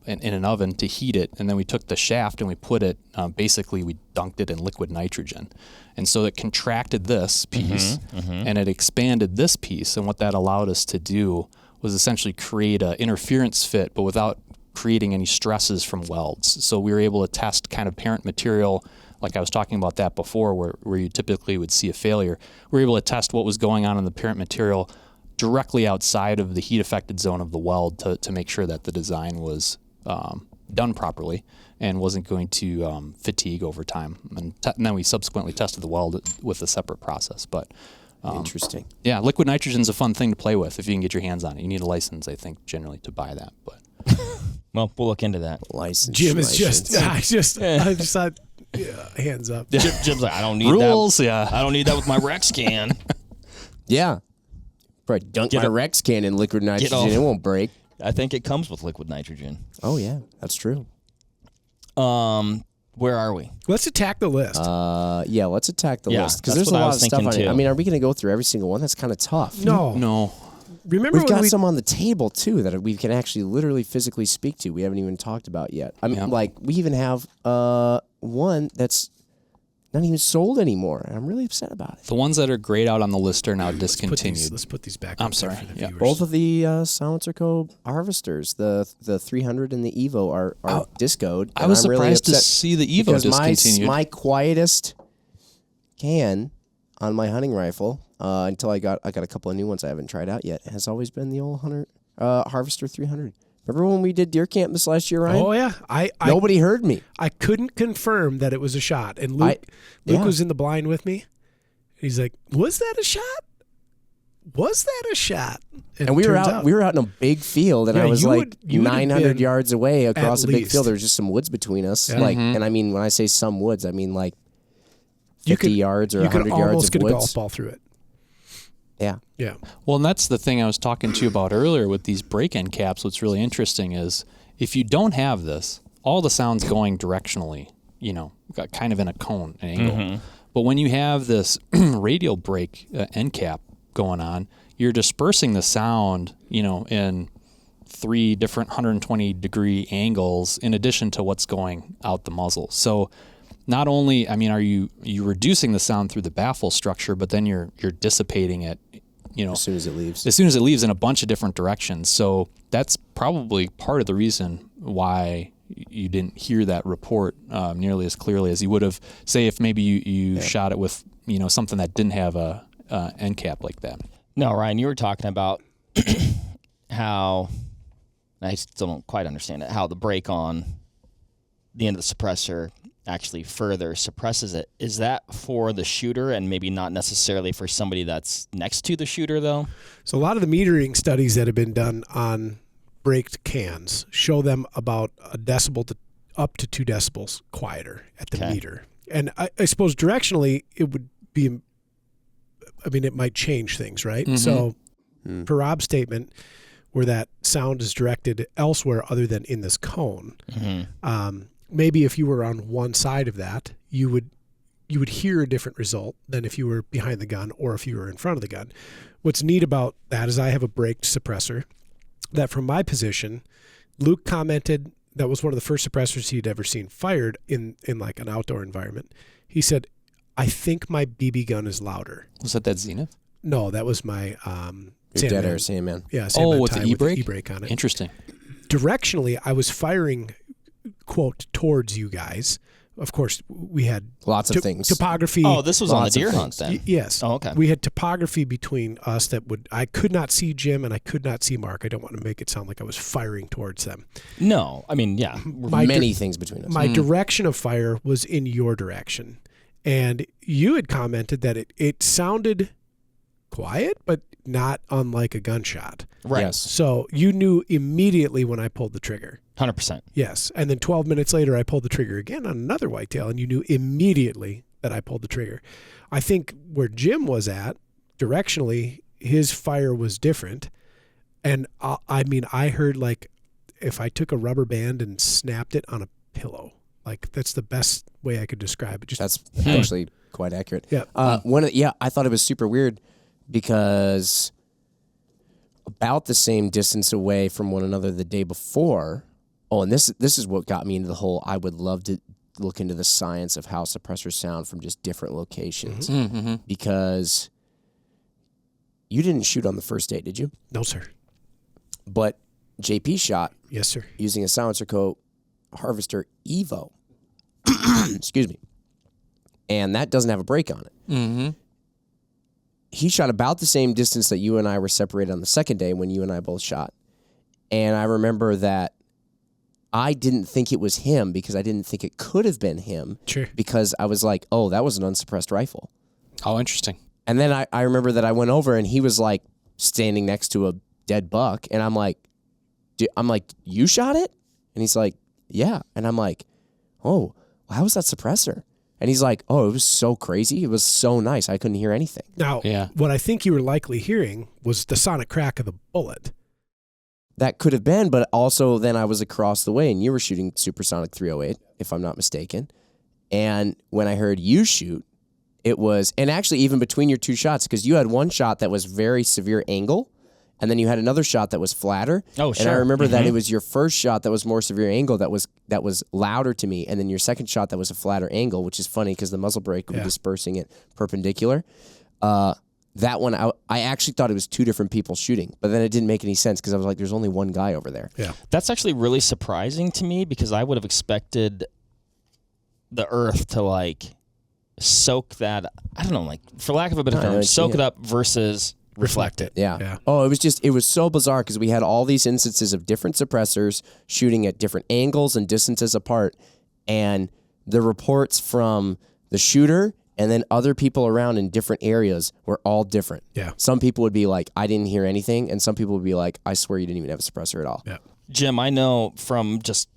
an oven to heat it, and then we took the shaft and we put it, basically we dunked it in liquid nitrogen. And so it contracted this piece and it expanded this piece, and what that allowed us to do was essentially create an interference fit, but without creating any stresses from welds. So we were able to test kind of parent material, like I was talking about that before, where you typically would see a failure. We were able to test what was going on in the parent material directly outside of the heat affected zone of the weld to make sure that the design was done properly and wasn't going to fatigue over time. And then we subsequently tested the weld with a separate process. But Interesting. Yeah, liquid nitrogen's a fun thing to play with if you can get your hands on it. You need a license, I think, generally to buy that. But well, we'll look into that. License. Jim is I just thought, hands up. Jim's like, I don't need rules. that. Yeah, I don't need that with my Rex can. Yeah. Probably dunk my Rex can in liquid nitrogen. It won't break. I think it comes with liquid nitrogen. Oh yeah, that's true. Where are we? Let's attack the list. Yeah, let's attack the list because that's there's a what I lot was of stuff on thinking it. too. I mean, are we going to go through every single one? That's kind of tough. No. Remember We've when got some on the table too that we can actually literally physically speak to. We haven't even talked about yet. I mean, like we even have one that's not even sold anymore, and I'm really upset about it. the ones that are grayed out on the list are now discontinued. Let's put these back. I'm up there sorry. for the Yeah. viewers. Both of the Silencer Co. harvesters, the 300 and the Evo, are discoed. I was and I'm really surprised to upset see the Evo because discontinued. my quietest can on my hunting rifle until I got a couple of new ones I haven't tried out yet has always been the old Harvester 300. Remember when we did deer camp this last year, Ryan? Oh yeah, Nobody heard me. I couldn't confirm that it was a shot, and Luke was in the blind with me. He's like, "Was that a shot? Was that a shot?" And we were out. We were out in a big field, and I was like 900 yards away across a big field. There was just some woods between us. Yeah. Like, and I mean, when I say some woods, I mean like 50 yards or 100 yards of woods. You could almost get a golf ball through it. Yeah. Yeah. Well, and that's the thing I was talking to you about earlier with these break-end caps. What's really interesting is if you don't have this, all the sound's going directionally, kind of in a cone, an angle. Mm-hmm. But when you have this radial break end cap going on, you're dispersing the sound, in 3 different 120-degree angles in addition to what's going out the muzzle. So not only, are you reducing the sound through the baffle structure, but then you're dissipating it, as soon as it leaves. As soon as it leaves in a bunch of different directions. So that's probably part of the reason why you didn't hear that report nearly as clearly as you would have, say, if maybe you shot it with, something that didn't have a end cap like that. No, Ryan, you were talking about how, I still don't quite understand it, how the break on the end of the suppressor actually further suppresses it. Is that for the shooter and maybe not necessarily for somebody that's next to the shooter, though? So a lot of the metering studies that have been done on braked cans show them about a decibel to up to 2 decibels quieter at the meter. And I suppose directionally it would be, it might change things, right? Mm-hmm. So per Rob's statement, where that sound is directed elsewhere other than in this cone, maybe if you were on one side of that, you would hear a different result than if you were behind the gun or if you were in front of the gun. What's neat about that is I have a braked suppressor that from my position, Luke commented that was one of the first suppressors he'd ever seen fired in like an outdoor environment. He said, "I think my BB gun is louder." Was that Zenith? No, that was my Dead Air Sandman. Yeah, Sandman with the e-brake? With the e-brake on it. Interesting. Directionally, I was firing, quote, towards you guys. Of course, we had lots of things. Topography. Oh, this was on the deer hunt then? Yes. Oh, okay. We had topography between us I could not see Jim and I could not see Mark. I don't want to make it sound like I was firing towards them. No, yeah. Many things between us. My direction of fire was in your direction. And you had commented that it sounded quiet, but not unlike a gunshot. Right. Yes. So you knew immediately when I pulled the trigger. 100%. Yes. And then 12 minutes later, I pulled the trigger again on another whitetail, and you knew immediately that I pulled the trigger. I think where Jim was at, directionally, his fire was different. And I heard like if I took a rubber band and snapped it on a pillow. Like that's the best way I could describe it. That's actually quite accurate. Yeah. I thought it was super weird because about the same distance away from one another the day before. Oh, and this is what got me into the whole, I would love to look into the science of how suppressors sound from just different locations. Mm-hmm. Because you didn't shoot on the first day, did you? No, sir. But JP shot. Yes, sir. Using a Silencer Co. Harvester Evo. Excuse me. And that doesn't have a brake on it. Mm-hmm. He shot about the same distance that you and I were separated on the second day when you and I both shot. And I remember that I didn't think it was him because I didn't think it could have been him. Sure. Because I was like, oh, that was an unsuppressed rifle. Oh, interesting. And then I remember that I went over and he was like standing next to a dead buck. And I'm like, you shot it? And he's like, yeah. And I'm like, oh, well, how was that suppressor? And he's like, oh, it was so crazy. It was so nice. I couldn't hear anything. Now, what I think you were likely hearing was the sonic crack of the bullet. That could have been, but also then I was across the way and you were shooting Supersonic 308, if I'm not mistaken. And when I heard you shoot, it was, and actually even between your two shots, because you had one shot that was very severe angle, and then you had another shot that was flatter. Oh, sure. And I remember that it was your first shot that was more severe angle that was louder to me, and then your second shot that was a flatter angle, which is funny because the Muzzlebreak was dispersing it perpendicular. That one, I actually thought it was two different people shooting, but then it didn't make any sense because I was like, there's only one guy over there. Yeah, that's actually really surprising to me because I would have expected the earth to like soak that, I don't know, like for lack of a better term, soak it up versus reflect it. Yeah. Oh, it was so bizarre because we had all these instances of different suppressors shooting at different angles and distances apart, and the reports from the shooter and then other people around in different areas were all different. Yeah. Some people would be like, I didn't hear anything, and some people would be like, I swear you didn't even have a suppressor at all. Yeah. Jim, I know from just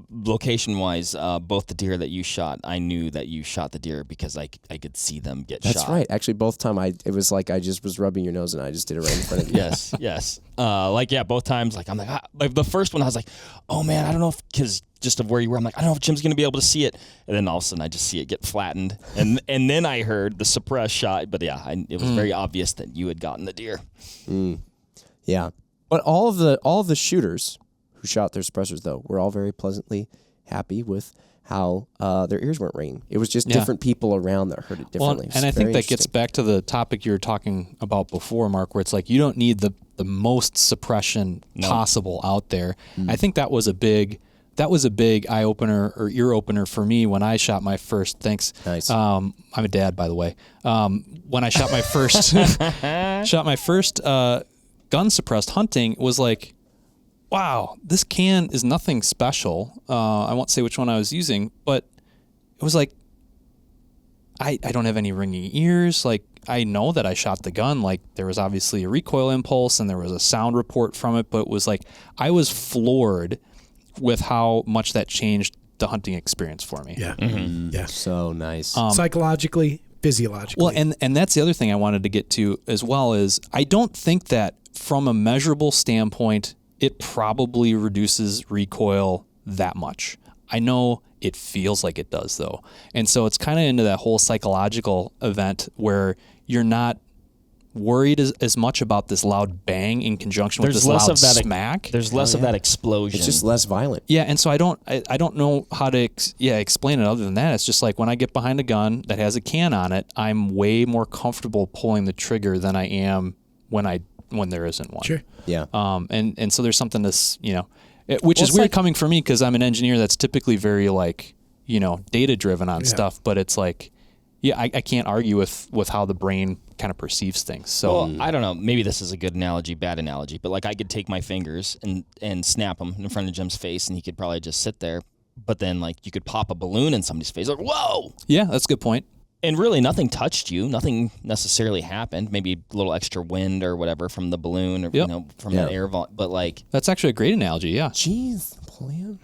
location-wise, both the deer that you shot, I knew that you shot the deer because I could see them get shot. That's right. Actually, both times it was like I just was rubbing your nose and I just did it right in front of you. Yes. Both times, I'm like the first one, I was like, oh man, I don't know if, because just of where you were, I'm like, I don't know if Jim's going to be able to see it. And then all of a sudden I just see it get flattened. And then I heard the suppress shot. But yeah, it was very obvious that you had gotten the deer. Yeah. But all of the shooters who shot their suppressors, though, were all very pleasantly happy with how their ears weren't ringing. It was just different people around that heard it differently. Well, and I think that gets back to the topic you were talking about before, Mark, where it's like you don't need the most suppression possible out there. I think that was a big eye opener or ear opener for me when I shot my first. Thanks. Nice. I'm a dad, by the way. When I shot my first gun suppressed hunting, it was like, wow, this can is nothing special. I won't say which one I was using, but it was like, I don't have any ringing ears. Like, I know that I shot the gun. Like, there was obviously a recoil impulse and there was a sound report from it, but it was like, I was floored with how much that changed the hunting experience for me. Yeah. Yeah. So nice. Psychologically, physiologically. Well, and that's the other thing I wanted to get to as well is I don't think that from a measurable standpoint, it probably reduces recoil that much. I know it feels like it does, though. And so it's kind of into that whole psychological event where you're not worried as much about this loud bang in conjunction with this loud smack. There's less of that explosion. It's just less violent. Yeah, and so I don't know how to explain it other than that. It's just like when I get behind a gun that has a can on it, I'm way more comfortable pulling the trigger than I am when there isn't one. Sure. Yeah. And so there's something which is weird coming from me because I'm an engineer that's typically very data driven on stuff, but it's like, I can't argue with how the brain kind of perceives things. So I don't know. Maybe this is a good analogy, bad analogy, but like I could take my fingers and snap them in front of Jim's face, and he could probably just sit there. But then like you could pop a balloon in somebody's face, like whoa. Yeah, that's a good point. And really, nothing touched you. Nothing necessarily happened. Maybe a little extra wind or whatever from the balloon, or from that air volume. But like, that's actually a great analogy. Yeah. Jeez, plan.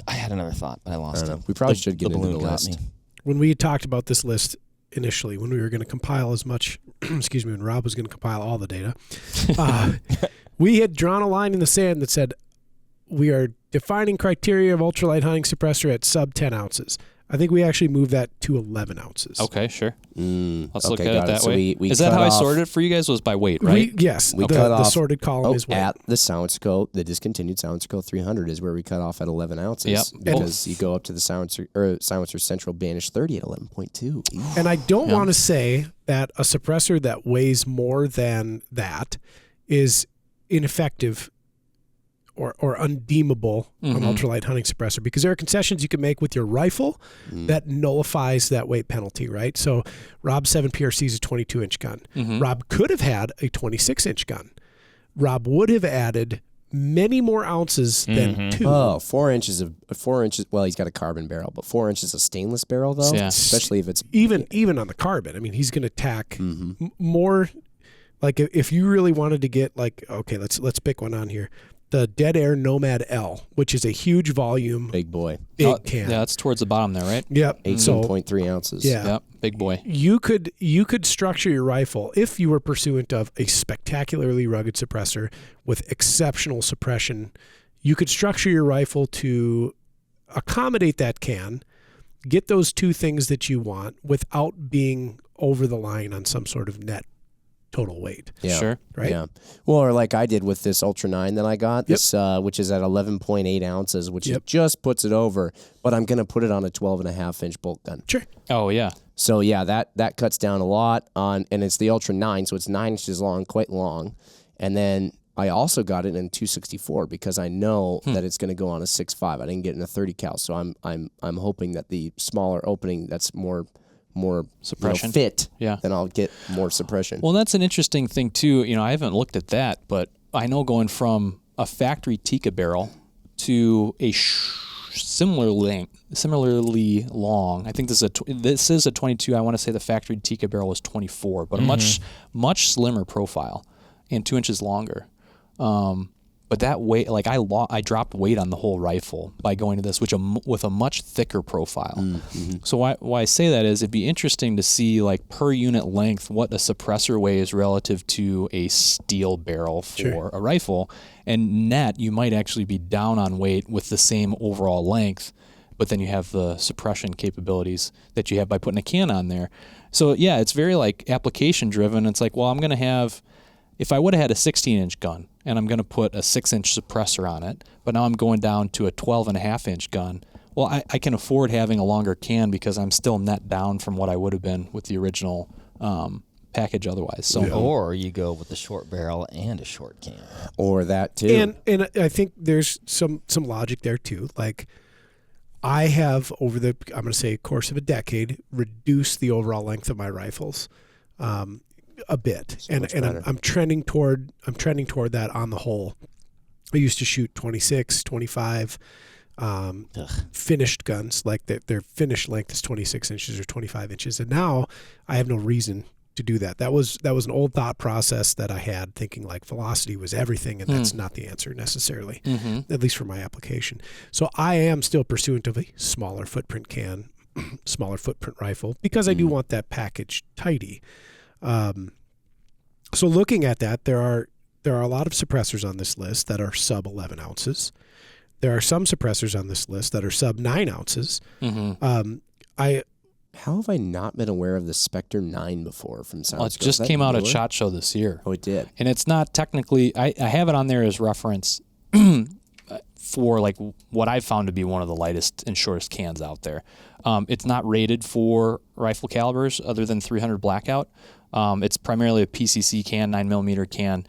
I had another thought, but I lost it. We probably should get into the got list. me. When we talked about this list initially, when we were going to compile as much, when Rob was going to compile all the data, we had drawn a line in the sand that said, we are defining criteria of ultralight hunting suppressor at sub 10 ounces. I think we actually moved that to 11 ounces. Okay, sure. Let's look at it got that So way. we Is that cut how I off- sorted it for you guys? Was by weight, right? Yes. We the cut off sorted column is weight. at the Soundscope, the discontinued Soundscope 300 is where we cut off at 11 ounces. Yep. Because you go up to the Silencer Central Banish 30 at 11.2. And I don't want to say that a suppressor that weighs more than that is ineffective or undeemable an ultralight hunting suppressor, because there are concessions you can make with your rifle that nullifies that weight penalty, right? So Rob's 7 PRC is a 22-inch gun. Rob could have had a 26-inch gun. Rob would have added many more ounces than 2. Oh, 4 inches. Well, he's got a carbon barrel, but 4 inches of stainless barrel, though, Yeah. especially if it's Even on the carbon. I mean, he's going to tack more. Like if you really wanted to get okay, let's pick one on here. The Dead Air Nomad L, which is a huge volume, big boy, big can. Yeah, that's towards the bottom there, right? Yep. 18.3 ounces. Yeah. Yep, big boy. You could structure your rifle if you were pursuant of a spectacularly rugged suppressor with exceptional suppression. You could structure your rifle to accommodate that can, get those two things that you want without being over the line on some sort of net total weight. Yeah. Sure. Right? Yeah. Well, or like I did with this Ultra 9 that I got, this which is at 11.8 ounces, which it just puts it over, but I'm going to put it on a 12.5-inch bolt gun. Sure. Oh, yeah. So, yeah, that cuts down a lot and it's the Ultra 9, so it's 9 inches long, quite long. And then I also got it in 264 because I know that it's going to go on a 6.5. I didn't get it in a 30 cal, so I'm hoping that the smaller opening that's more Suppression. fit, Yeah. then I'll get more suppression. Well, that's an interesting thing too. I haven't looked at that, but I know going from a factory Tikka barrel to a similarly long. I think this is a 22. I want to say the factory Tikka barrel was 24, but a much slimmer profile and 2 inches longer. But that weight, like I dropped weight on the whole rifle by going to this, with a much thicker profile. Mm-hmm. So why I say that is it'd be interesting to see like per unit length what a suppressor weighs relative to a steel barrel for a rifle, and net you might actually be down on weight with the same overall length, but then you have the suppression capabilities that you have by putting a can on there. So yeah, it's very like application driven. It's like, well, I'm going to have. If I would have had a 16-inch gun and I'm going to put a 6-inch suppressor on it, but now I'm going down to a 12.5-inch gun, well, I can afford having a longer can because I'm still net down from what I would have been with the original package otherwise. So, Or you go with the short barrel and a short can. Or that too. And I think there's some logic there too. Like I have over the, I'm going to say course of a decade, reduced the overall length of my rifles. A bit, and I'm trending toward that on the whole. I used to shoot 26, 25 finished guns, like their finished length is 26 inches or 25 inches, and now I have no reason to do that. That was an old thought process that I had, thinking like velocity was everything, and that's not the answer necessarily, at least for my application. So I am still pursuant of a smaller footprint can, smaller footprint rifle, because I do want that package tidy. So looking at that, there are a lot of suppressors on this list that are sub 11 ounces. There are some suppressors on this list that are sub 9 ounces. How have I not been aware of the Spectre 9 before from Sounds? Well, it just came out at SHOT Show this year. Oh, it did. And it's not technically. I have it on there as reference for like what I've found to be one of the lightest and shortest cans out there. It's not rated for rifle calibers other than 300 blackout. It's primarily a PCC can, 9mm can,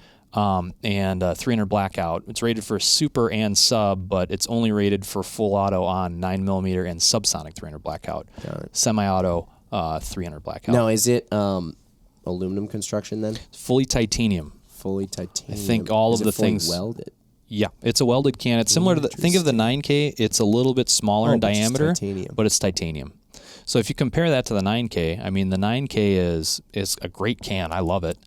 and 300 blackout. It's rated for super and sub, but it's only rated for full auto on 9mm and subsonic 300 blackout. Semi-auto 300 blackout. Now, is it aluminum construction then? Fully titanium. Fully titanium. I think all of the things. Welded. Yeah, it's a welded can. It's similar to think of the 9K. It's a little bit smaller in diameter, but it's titanium. So if you compare that to the 9K, I mean, the 9K is a great can. I love it.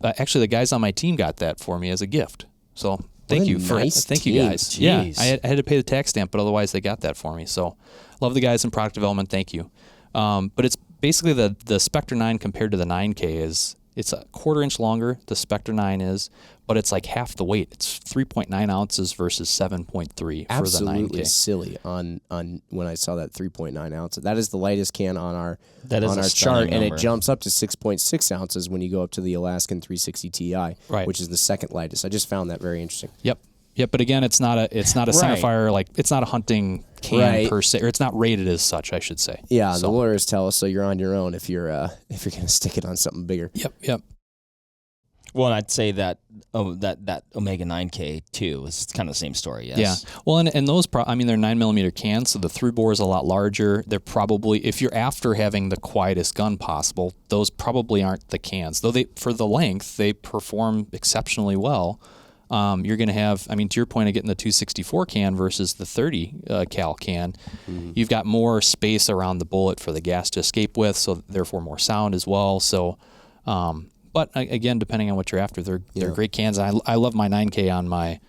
Actually, the guys on my team got that for me as a gift. So thank you guys. Jeez. Yeah, I had to pay the tax stamp, but otherwise they got that for me. So love the guys in product development. Thank you. But it's basically the Spectre 9 compared to the 9K it's a 1/4 inch longer. The Spectre 9 is, but it's like half the weight. It's 3.9 ounces versus 7.3 for the 9K. Absolutely silly on when I saw that 3.9 ounces. That is the lightest can on our chart, and it jumps up to 6.6 ounces when you go up to the Alaskan 360 Ti, which is the second lightest. I just found that very interesting. Yep. But again, it's not a centerfire, like it's not a hunting can per se, or it's not rated as such, I should say. Yeah, so. The lawyers tell us so you're on your own if you're going to stick it on something bigger. Yep. Well, and I'd say that that Omega 9K too is kind of the same story. Yes. Yeah. Well, and those they're 9mm cans, so the through bore is a lot larger. They're probably, if you're after having the quietest gun possible, those probably aren't the cans. Though for the length, they perform exceptionally well. You're going to have, to your point of getting the 264 can versus the 30 cal can, you've got more space around the bullet for the gas to escape with, so therefore more sound as well. So, but again, depending on what you're after, they're great cans. I love my 9K on my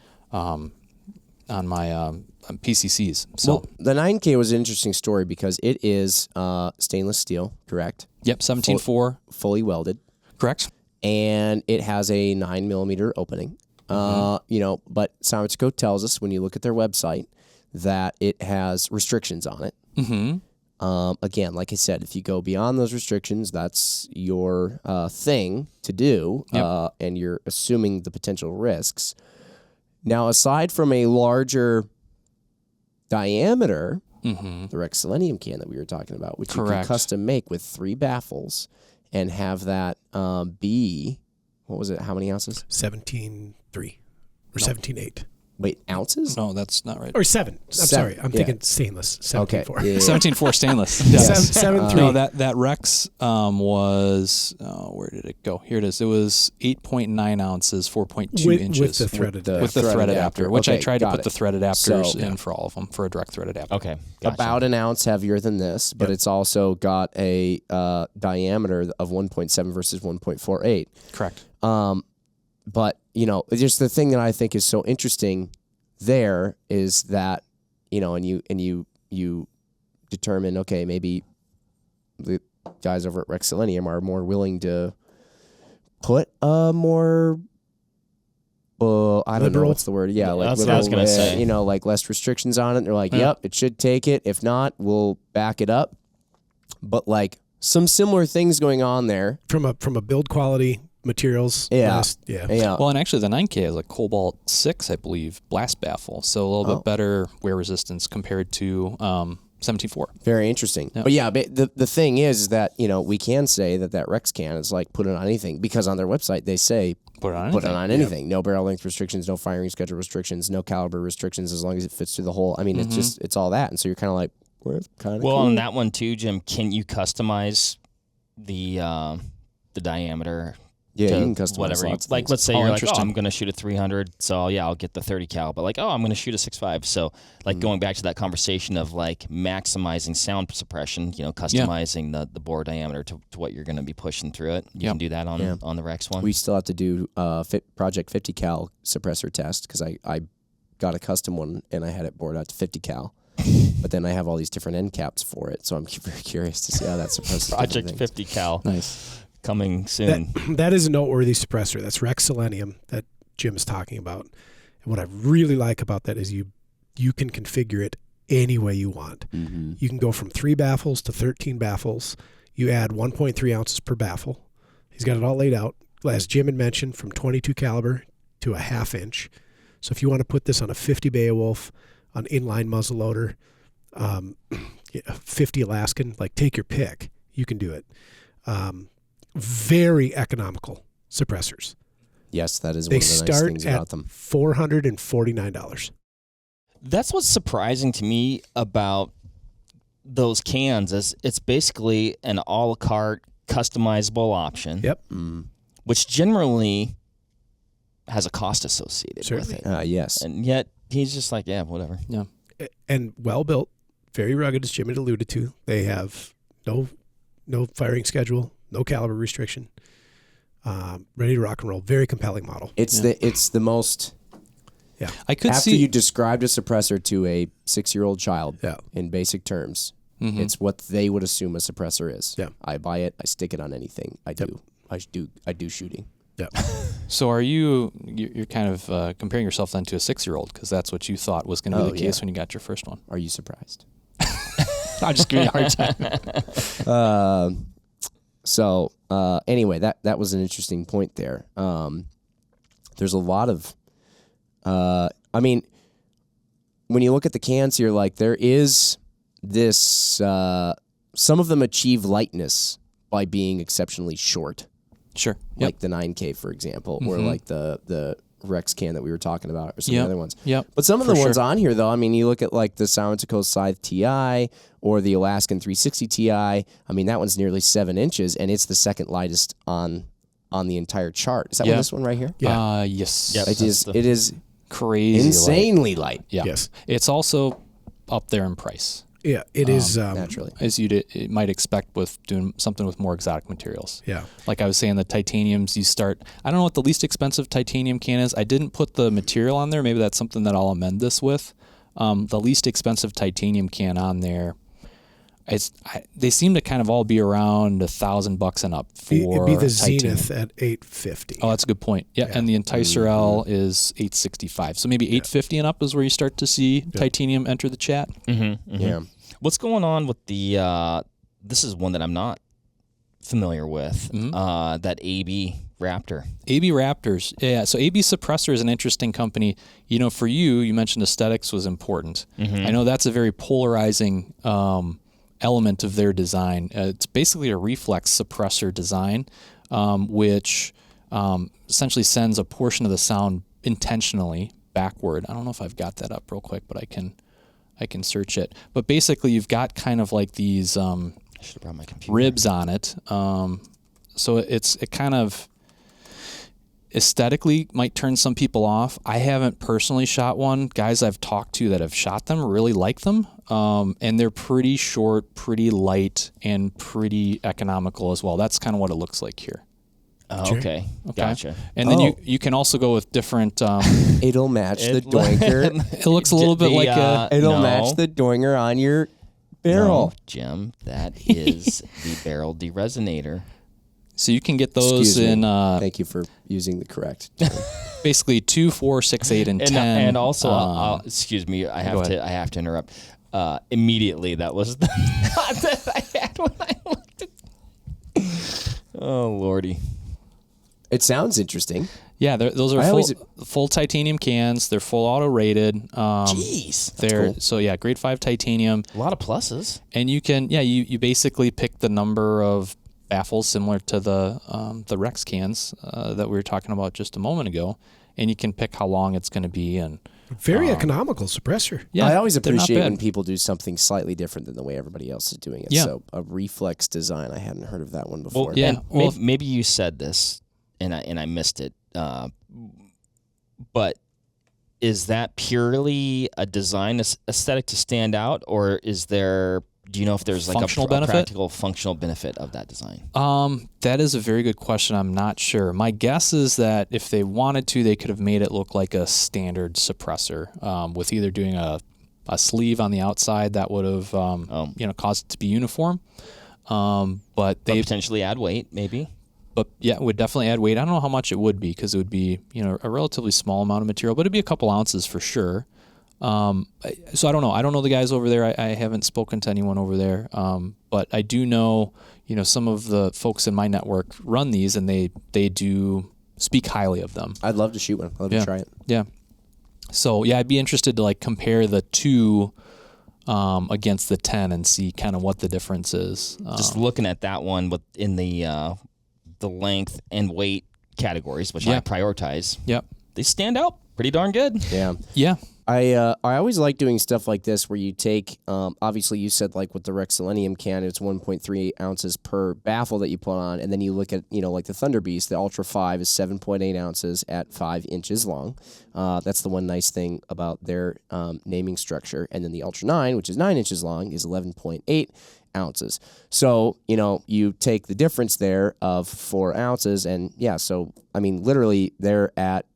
PCCs. So well, the 9K was an interesting story because it is stainless steel, correct? Yep, 17.4, fully welded, correct, and it has a 9mm opening. But Sourdough tells us when you look at their website that it has restrictions on it. Again, like I said, if you go beyond those restrictions, that's your thing to do, and you're assuming the potential risks. Now, aside from a larger diameter, the Rex Selenium can that we were talking about, which you can custom make with 3 baffles and have that be what was it? How many ounces? 17.3 or 17.8. Wait, ounces? No, that's not right. Or 7. I'm sorry. I'm thinking stainless. 17.4. Okay. Yeah. 17.4 stainless. Yes. 7.3. No, that Rex was where did it go? Here it is. It was 8.9 ounces, 4.2 inches with the thread adapter. with the thread adapter, which I tried to put the thread adapters So, in for all of them for a direct thread adapter. Okay. Gotcha. About an ounce heavier than this, but it's also got a diameter of 1.7 versus 1.48. Correct. But, just the thing that I think is so interesting there is that, and you determine, okay, maybe the guys over at Rex Selenium are more willing to put a more, I don't know what's the word. Yeah, like that's what I was gonna say. like less restrictions on it. They're like, yep, it should take it. If not, we'll back it up. But like some similar things going on there. From a build quality, materials. Yeah. Yeah. Well, and actually the 9K has a Cobalt 6, I believe, blast baffle. So a little bit better wear resistance compared to 17.4. Very interesting. Yep. But yeah, the thing is that, we can say that Rex can is like put it on anything because on their website they say Put it on anything. Yep. No barrel length restrictions, no firing schedule restrictions, no caliber restrictions as long as it fits through the hole. I mean, it's all that. And so you're kind of like, well, kind of Well, cool. on that one too, Jim, can you customize the diameter? Yeah, to you can customize whatever. lots of Like, things. let's say you're like, interesting. I'm going to shoot a 300, so yeah, I'll get the 30 cal. But like, I'm going to shoot a 6.5. So like going back to that conversation of like maximizing sound suppression, customizing the bore diameter to what you're going to be pushing through it. You can do that on the Rex one. We still have to do Project 50 cal suppressor test because I got a custom one and I had it bored out to 50 cal. But then I have all these different end caps for it, so I'm very curious to see how that suppresses Project 50 cal. Nice. Coming soon. That is a noteworthy suppressor. That's Rex Selenium that Jim is talking about. And what I really like about that is you can configure it any way you want. Mm-hmm. You can go from 3 baffles to 13 baffles. You add 1.3 ounces per baffle. He's got it all laid out, as Jim had mentioned, from 22 caliber to a 1/2 inch. So if you want to put this on a 50 Beowulf, an inline muzzleloader, 50 Alaskan, like take your pick, you can do it. Very economical suppressors. Yes, that is They one of the nice start things at about them. $449. That's what's surprising to me about those cans is it's basically an a la carte customizable option. Yep. Which generally has a cost associated Certainly. with it. Yes. And yet he's just like, yeah, whatever. Yeah. And well built, very rugged, as Jim had alluded to. They have no firing schedule, no caliber restriction. Ready to rock and roll. Very compelling model. It's the most. Yeah. I could After see you described a suppressor to a 6-year-old child Yeah. in basic terms, it's what they would assume a suppressor is. Yeah. I buy it. I stick it on anything. I do shooting. Yeah. So are you're kind of comparing yourself then to a 6-year-old because that's what you thought was going to be the case when you got your first one. Are you surprised? I'm just giving you a hard time. So anyway, that was an interesting point there. There's a lot of, when you look at the cans here, like there is this, some of them achieve lightness by being exceptionally short, Sure. like the 9K, for example, or like the Rex can that we were talking about, or some of the other ones. Yep. But some of the For ones sure. on here, though, you look at like the Soundico Scythe TI or the Alaskan 360 TI. That one's nearly 7 inches, and it's the second lightest on the entire chart. Is that this one right here? Yeah. Yes. Yep. It is Crazy. light. insanely light. Yeah. Yes. It's also up there in price, Yeah. It is. Naturally. as it might expect with doing something with more exotic materials. Yeah. Like I was saying, the titaniums, I don't know what the least expensive titanium can is. I didn't put the material on there. Maybe that's something that I'll amend this with. The least expensive titanium can on there, they seem to kind of all be around $1,000 and up for It'd be the titanium. Zenith at $850. Oh, that's a good point. Yeah, and the Enticer L is $865. So maybe $850 and up is where you start to see titanium enter the chat. Yeah. What's going on with the, this is one that I'm not familiar with, that AB Raptor. AB Raptors. Yeah, so AB Suppressor is an interesting company. For you mentioned aesthetics was important. I know that's a very polarizing element of their design. It's basically a reflex suppressor design, which essentially sends a portion of the sound intentionally backward. I don't know if I've got that up real quick, but I can search it. But basically, you've got kind of like these I should have brought my computer. ribs on it. So it kind of aesthetically might turn some people off. I haven't personally shot one. Guys I've talked to that have shot them really like them. And they're pretty short, pretty light, and pretty economical as well. That's kind of what it looks like here. Oh, okay. Gotcha. And then you can also go with different. It'll match the doinker. It looks a little bit like a. It'll match the doinger on your barrel. No, Jim, that is the barrel deresonator. So you can get those Excuse me. in. Thank you for using the correct term. Basically 2, 4, 6, 8, and 10. And also, excuse me, I have to interrupt. Immediately, that was the thought that I had when I looked at. Oh lordy. It sounds interesting. Yeah, those are full titanium cans. They're full auto rated. Jeez, they're cool. So yeah, grade 5 titanium. A lot of pluses. And you can you basically pick the number of baffles similar to the Rex cans that we were talking about just a moment ago, and you can pick how long it's going to be and. Very economical suppressor. Yeah, I always they're not appreciate bad. when people do something slightly different than the way everybody else is doing it. Yeah. So a reflex design, I hadn't heard of that one before. Well, Yeah, and well, maybe you said this, and I missed it. But is that purely a design aesthetic to stand out, or is there? Do you know if there's like Functional a benefit? practical functional benefit of that design? That is a very good question. I'm not sure. My guess is that if they wanted to, they could have made it look like a standard suppressor with either doing a sleeve on the outside that would have caused it to be uniform. But they potentially add weight, maybe. But yeah, it would definitely add weight. I don't know how much it would be because it would be a relatively small amount of material, but it'd be a couple ounces for sure. So I don't know. I don't know the guys over there. I haven't spoken to anyone over there. But I do know, some of the folks in my network run these and they do speak highly of them. I'd love to shoot one. I'd love to try it. Yeah. So yeah, I'd be interested to like compare the 2 against the 10 and see kind of what the difference is. Just looking at that one within the length and weight categories, which I prioritize. Yep. They stand out pretty darn good. Yeah. Yeah. I always like doing stuff like this where you take, obviously you said like with the Rex Selenium can, it's 1.3 ounces per baffle that you put on, and then you look at, like the Thunder Beast, the Ultra 5 is 7.8 ounces at 5 inches long. That's the one nice thing about their naming structure. And then the Ultra 9, which is 9 inches long, is 11.8 ounces. So, you take the difference there of 4 ounces, and so, literally they're at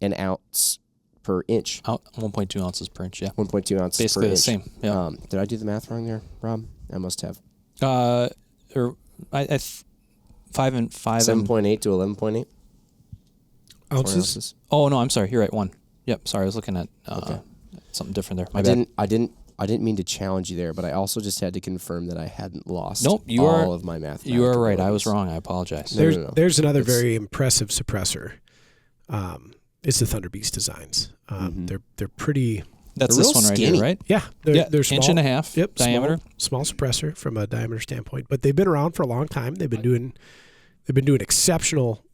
an ounce per inch. 1.2 ounces per inch, yeah. 1.2 ounces Basically per inch. the same, yeah. Did I do the math wrong there, Rob? I must have. 5 and 5 7.8 to 11.8 Ounces. Oh no, I'm sorry. You're right. 1. Yep. Sorry, I was looking at something different there. My bad. I didn't mean to challenge you there, but I also just had to confirm that I hadn't lost Nope, all of my math. You are right. I was wrong. I apologize. No. There's another very impressive suppressor. It's the Thunder Beast designs. They're pretty. That's they're this real one right skinny. here, right? Yeah, they're small. Inch and a half diameter. Small suppressor from a diameter standpoint, but they've been around for a long time. They've been doing exceptional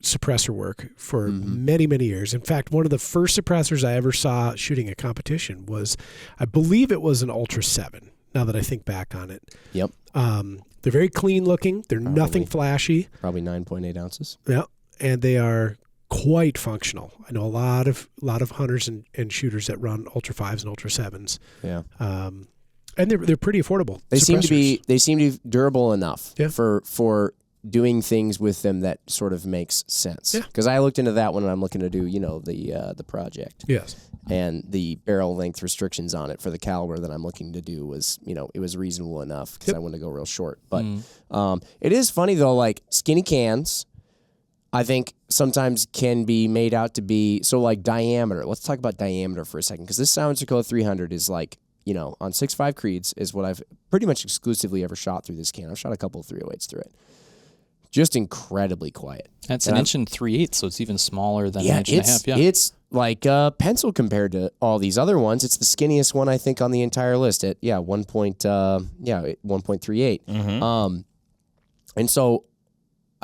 suppressor work for many, many years. In fact, one of the first suppressors I ever saw shooting a competition was, I believe it was an Ultra 7, now that I think back on it. Yep. They're very clean looking. They're nothing flashy. Probably 9.8 ounces. Yeah, and they are quite functional. I know a lot of hunters and shooters that run Ultra 5s and Ultra 7s. Yeah. And they're pretty affordable. They seem to suppressors. be durable enough Yeah. for doing things with them that sort of makes sense. Yeah. Because I looked into that one and I'm looking to do, the project. Yes. And the barrel length restrictions on it for the caliber that I'm looking to do was, it was reasonable enough because I wanted to go real short. But it is funny though, like skinny cans, I think sometimes can be made out to be, so like diameter. Let's talk about diameter for a second, because this Soundstrico 300 is like, on 6.5 Creeds is what I've pretty much exclusively ever shot through this can. I've shot a couple of 308s through it. Just incredibly quiet. That's an inch and 3/8, so it's even smaller than an inch and a half. Yeah, it's like a pencil compared to all these other ones. It's the skinniest one I think on the entire list at 1.38. And so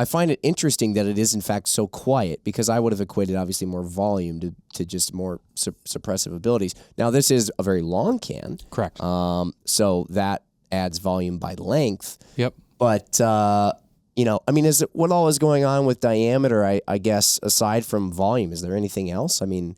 I find it interesting that it is in fact so quiet, because I would have equated obviously more volume to just more suppressive abilities. Now this is a very long can. Correct. So that adds volume by length. Yep. But, is it, what all is going on with diameter, I guess, aside from volume? Is there anything else? I mean,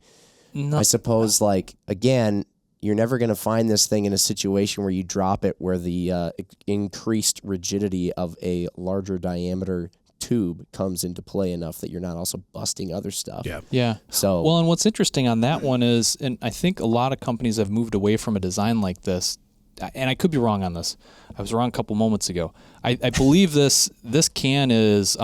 No. I suppose, again, you're never going to find this thing in a situation where you drop it where the increased rigidity of a larger diameter tube comes into play enough that you're not also busting other stuff. Yeah. Yeah. So, Well, and what's interesting on that one is, and I think a lot of companies have moved away from a design like this, and I could be wrong on this. I was wrong a couple moments ago. I believe this can is,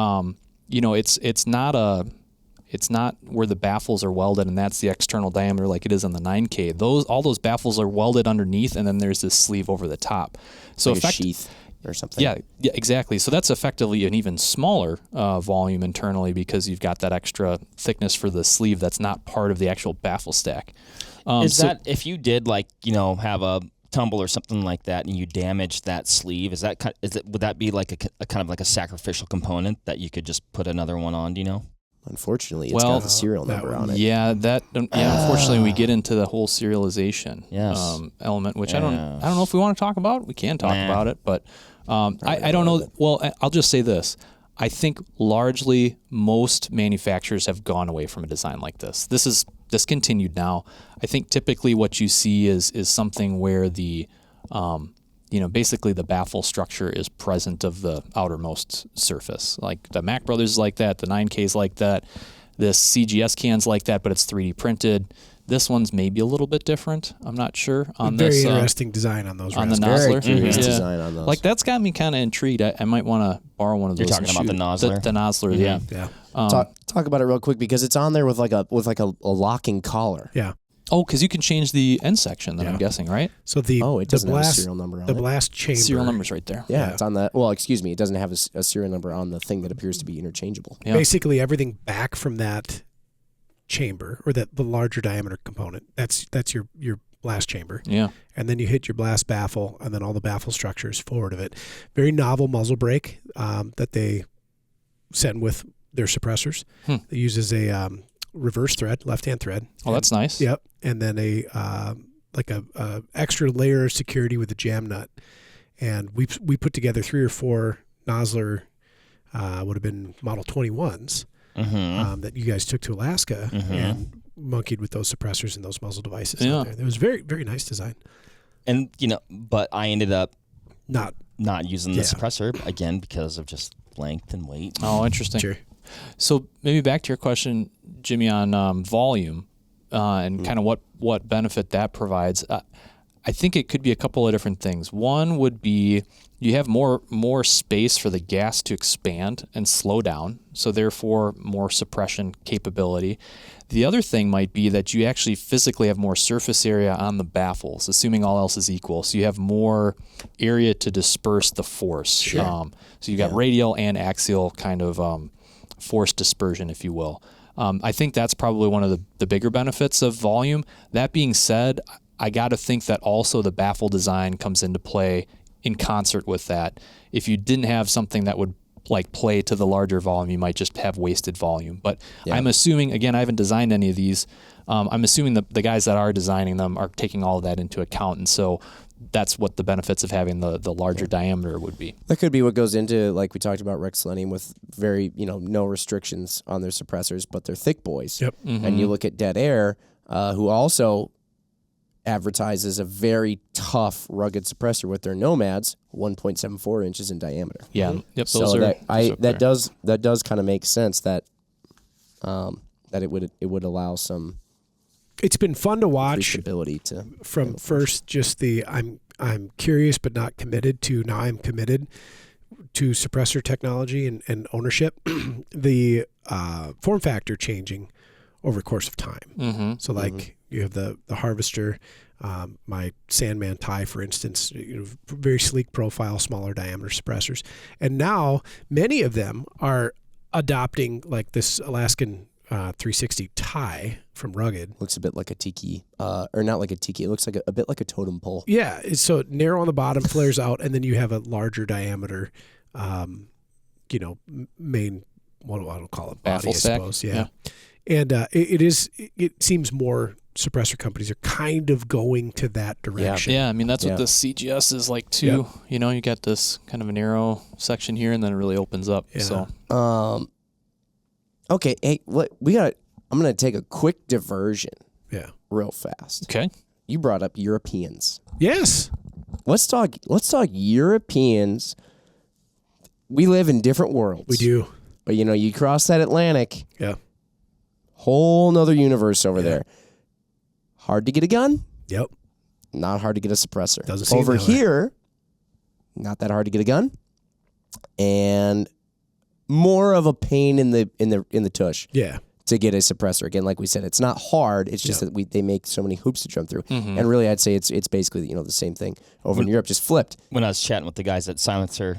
it's not where the baffles are welded and that's the external diameter like it is on the 9K. All those baffles are welded underneath, and then there's this sleeve over the top. So like a sheath or something. Yeah, exactly. So that's effectively an even smaller volume internally, because you've got that extra thickness for the sleeve that's not part of the actual baffle stack. That if you did have a tumble or something like that and you damaged that sleeve, would that be like a kind of like a sacrificial component that you could just put another one on? Do you know? Unfortunately, it's got the serial number on it. Yeah, unfortunately, we get into the whole serialization element, which I don't know if we want to talk about. We can talk about it, but I don't know. Well, I'll just say this. I think largely most manufacturers have gone away from a design like this. This is discontinued now. I think typically what you see is something where the basically the baffle structure is present of the outermost surface. Like the Mac Brothers is like that, the 9K's like that, this CGS can's like that, but it's 3D printed. This one's maybe a little bit different. I'm not sure on Very this. interesting design on those. On the raspberries. nozzler. Very curious design on those. Like that's got me kind of intrigued. I might want to borrow one of those. You're talking about the nozzler? The nozzler, yeah. Yeah. Talk about it real quick, because it's on there with like a locking collar. Yeah. Oh, because you can change the end section. Then I'm guessing, right? So it doesn't have a serial number on the it. blast chamber. Serial number's right there. Yeah, it's on that. Well, excuse me, it doesn't have a serial number on the thing that appears to be interchangeable. Yeah. Basically, everything back from that chamber, or the larger diameter component, that's your blast chamber. Yeah. And then you hit your blast baffle, and then all the baffle structures forward of it. Very novel muzzle brake that they send with their suppressors. It uses a reverse thread, left-hand thread. Oh, that's nice. Yep. And then a extra layer of security with a jam nut. And we put together 3 or 4 Nozzler, would have been Model 21s that you guys took to Alaska and monkeyed with those suppressors and those muzzle devices. Yeah. Out there. It was very, very nice design. And but I ended up Not using the suppressor again because of just length and weight. Oh, interesting. sure. So maybe back to your question, Jimmy, on volume and kind of what benefit that provides. I think it could be a couple of different things. One would be you have more space for the gas to expand and slow down, so therefore more suppression capability. The other thing might be that you actually physically have more surface area on the baffles, assuming all else is equal. So you have more area to disperse the force. Sure. So you got radial and axial kind of force dispersion, if you will. I think that's probably one of the bigger benefits of volume. That being said, I got to think that also the baffle design comes into play in concert with that. If you didn't have something that would play to the larger volume, you might just have wasted volume. But I'm assuming, again, I haven't designed any of these. I'm assuming the guys that are designing them are taking all of that into account. And so that's what the benefits of having the larger diameter would be. That could be what goes into, like we talked about Rex Selenium, with very, no restrictions on their suppressors, but they're thick boys. Yep. And you look at Dead Air, who also advertises a very tough, rugged suppressor with their Nomads, 1.74 inches in diameter. Yeah. Yep. So that does kind of make sense that it would allow some. It's been fun to watch ability to from first just the I'm curious but not committed to now I'm committed to suppressor technology and ownership. The form factor changing over the course of time. So you have the Harvester, my Sandman tie, for instance, very sleek profile, smaller diameter suppressors. And now many of them are adopting like this Alaskan 360 tie from Rugged. Looks a bit like a tiki, or not like a tiki. It looks like a bit like a totem pole. Yeah, so narrow on the bottom, flares out, and then you have a larger diameter main, what do I call it? Baffle body, I stack? suppose. Yeah. And it seems more suppressor companies are kind of going to that direction. Yeah, I mean, that's what the CGS is like too. Yep. You got this kind of a narrow section here, and then it really opens up. Yeah. So, okay, hey, I'm going to take a quick diversion real fast. okay. You brought up Europeans. Yes. Let's talk Europeans. We live in different worlds. We do. But you cross that Atlantic, Yeah. whole nother universe over there. Hard to get a gun, Yep. not hard to get a suppressor. Doesn't seem over that way. here, not that hard to get a gun, and more of a pain in the tush Yeah. to get a suppressor. Again, like we said, it's not hard. It's just that they make so many hoops to jump through. And really, I'd say it's basically the same thing over in Europe, just flipped. When I was chatting with the guys at Silencer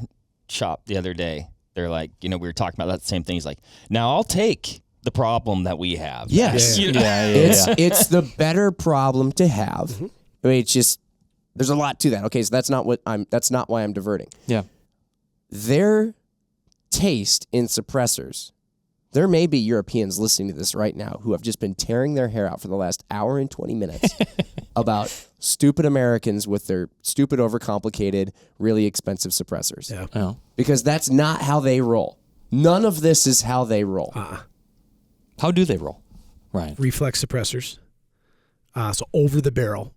Shop the other day, they're like, we were talking about that same thing. He's like, now I'll take the problem that we have. Yes. It's the better problem to have. I mean, it's just there's a lot to that. Okay, so that's not why I'm diverting. Yeah. Their taste in suppressors. There may be Europeans listening to this right now who have just been tearing their hair out for the last hour and 20 minutes about stupid Americans with their stupid, overcomplicated, really expensive suppressors. Yeah. Oh. Because that's not how they roll. None of this is how they roll. How do they roll? Right. Reflex suppressors. So over the barrel.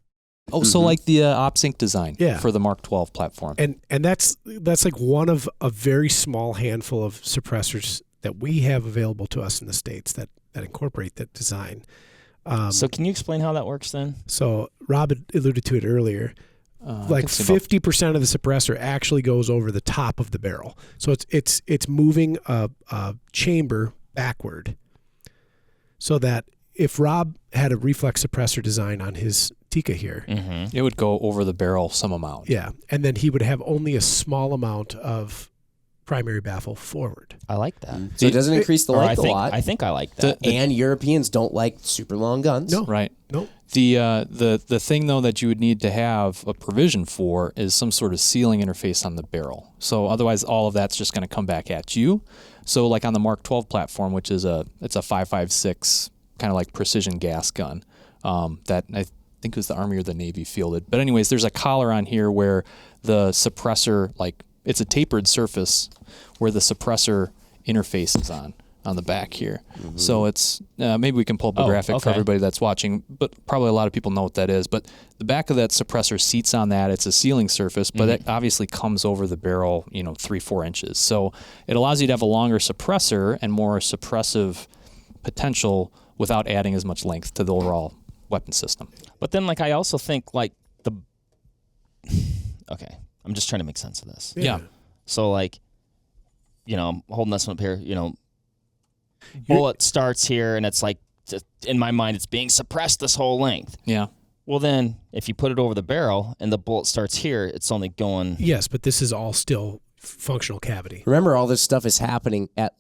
Oh, so like the OpSync design Yeah. for the Mark 12 platform. And that's like one of a very small handful of suppressors that we have available to us in the States that incorporate that design. So can you explain how that works then? So Rob had alluded to it earlier. Like can see about- 50% of the suppressor actually goes over the top of the barrel. So it's moving a chamber backward, so that if Rob had a reflex suppressor design on his Tika here, it would go over the barrel some amount. yeah, and then he would have only a small amount of primary baffle forward. I like that. So it doesn't increase the Or length a lot. I think I like that. And Europeans don't like super long guns. No. Right. Nope. The thing though that you would need to have a provision for is some sort of sealing interface on the barrel. So otherwise all of that's just going to come back at you. So like on the Mark 12 platform, which is it's a 5.56 kind of like precision gas gun that I think it was the Army or the Navy fielded. But anyways, there's a collar on here where the suppressor, like it's a tapered surface where the suppressor interface is on the back here. So it's maybe we can pull up a graphic for everybody that's watching, but probably a lot of people know what that is. But the back of that suppressor seats on that. It's a sealing surface, but it obviously comes over the barrel, 3-4 inches. So it allows you to have a longer suppressor and more suppressive potential without adding as much length to the overall weapon system. But then, I also think, okay, I'm just trying to make sense of this. Yeah. So, I'm holding this one up here, bullet starts here, and it's in my mind, it's being suppressed this whole length. Yeah. Well, then, if you put it over the barrel and the bullet starts here, it's only going... Yes, but this is all still functional cavity. Remember, all this stuff is happening at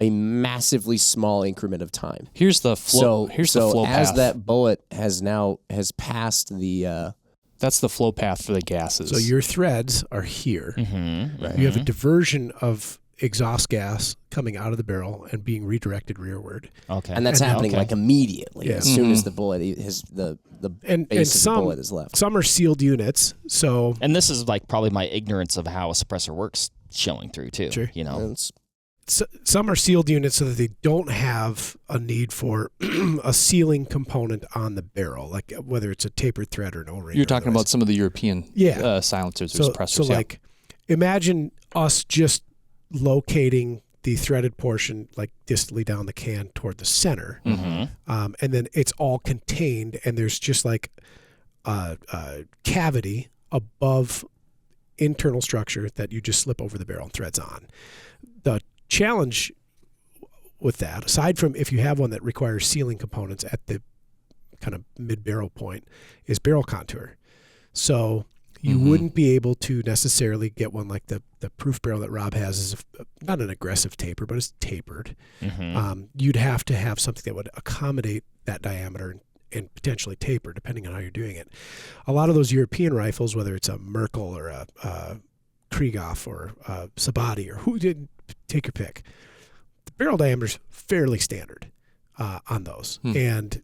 a massively small increment of time. Here's the flow. Here's the flow as path. that bullet has passed the. That's the flow path for the gases. So your threads are here. You have a diversion of exhaust gas coming out of the barrel and being redirected rearward. Okay. And that's happening immediately as soon as the bullet is the And base of some the bullet is left. some are sealed units. So And this is probably my ignorance of how a suppressor works showing through too. Sure. some are sealed units so that they don't have a need for a sealing component on the barrel, like whether it's a tapered thread or an O-ring. You're talking about some of the European silencers or suppressors. So imagine us just locating the threaded portion distally down the can toward the center, and then it's all contained, and there's just a cavity above internal structure that you just slip over the barrel and threads on. The challenge with that, aside from if you have one that requires sealing components at the kind of mid-barrel point, is barrel contour. So you wouldn't be able to necessarily get one like the proof barrel that Rob has is not an aggressive taper, but it's tapered. You'd have to have something that would accommodate that diameter and potentially taper, depending on how you're doing it. A lot of those European rifles, whether it's a Merkel or a Krieghoff or Sabati or who did, take your pick. The barrel diameter's fairly standard on those. And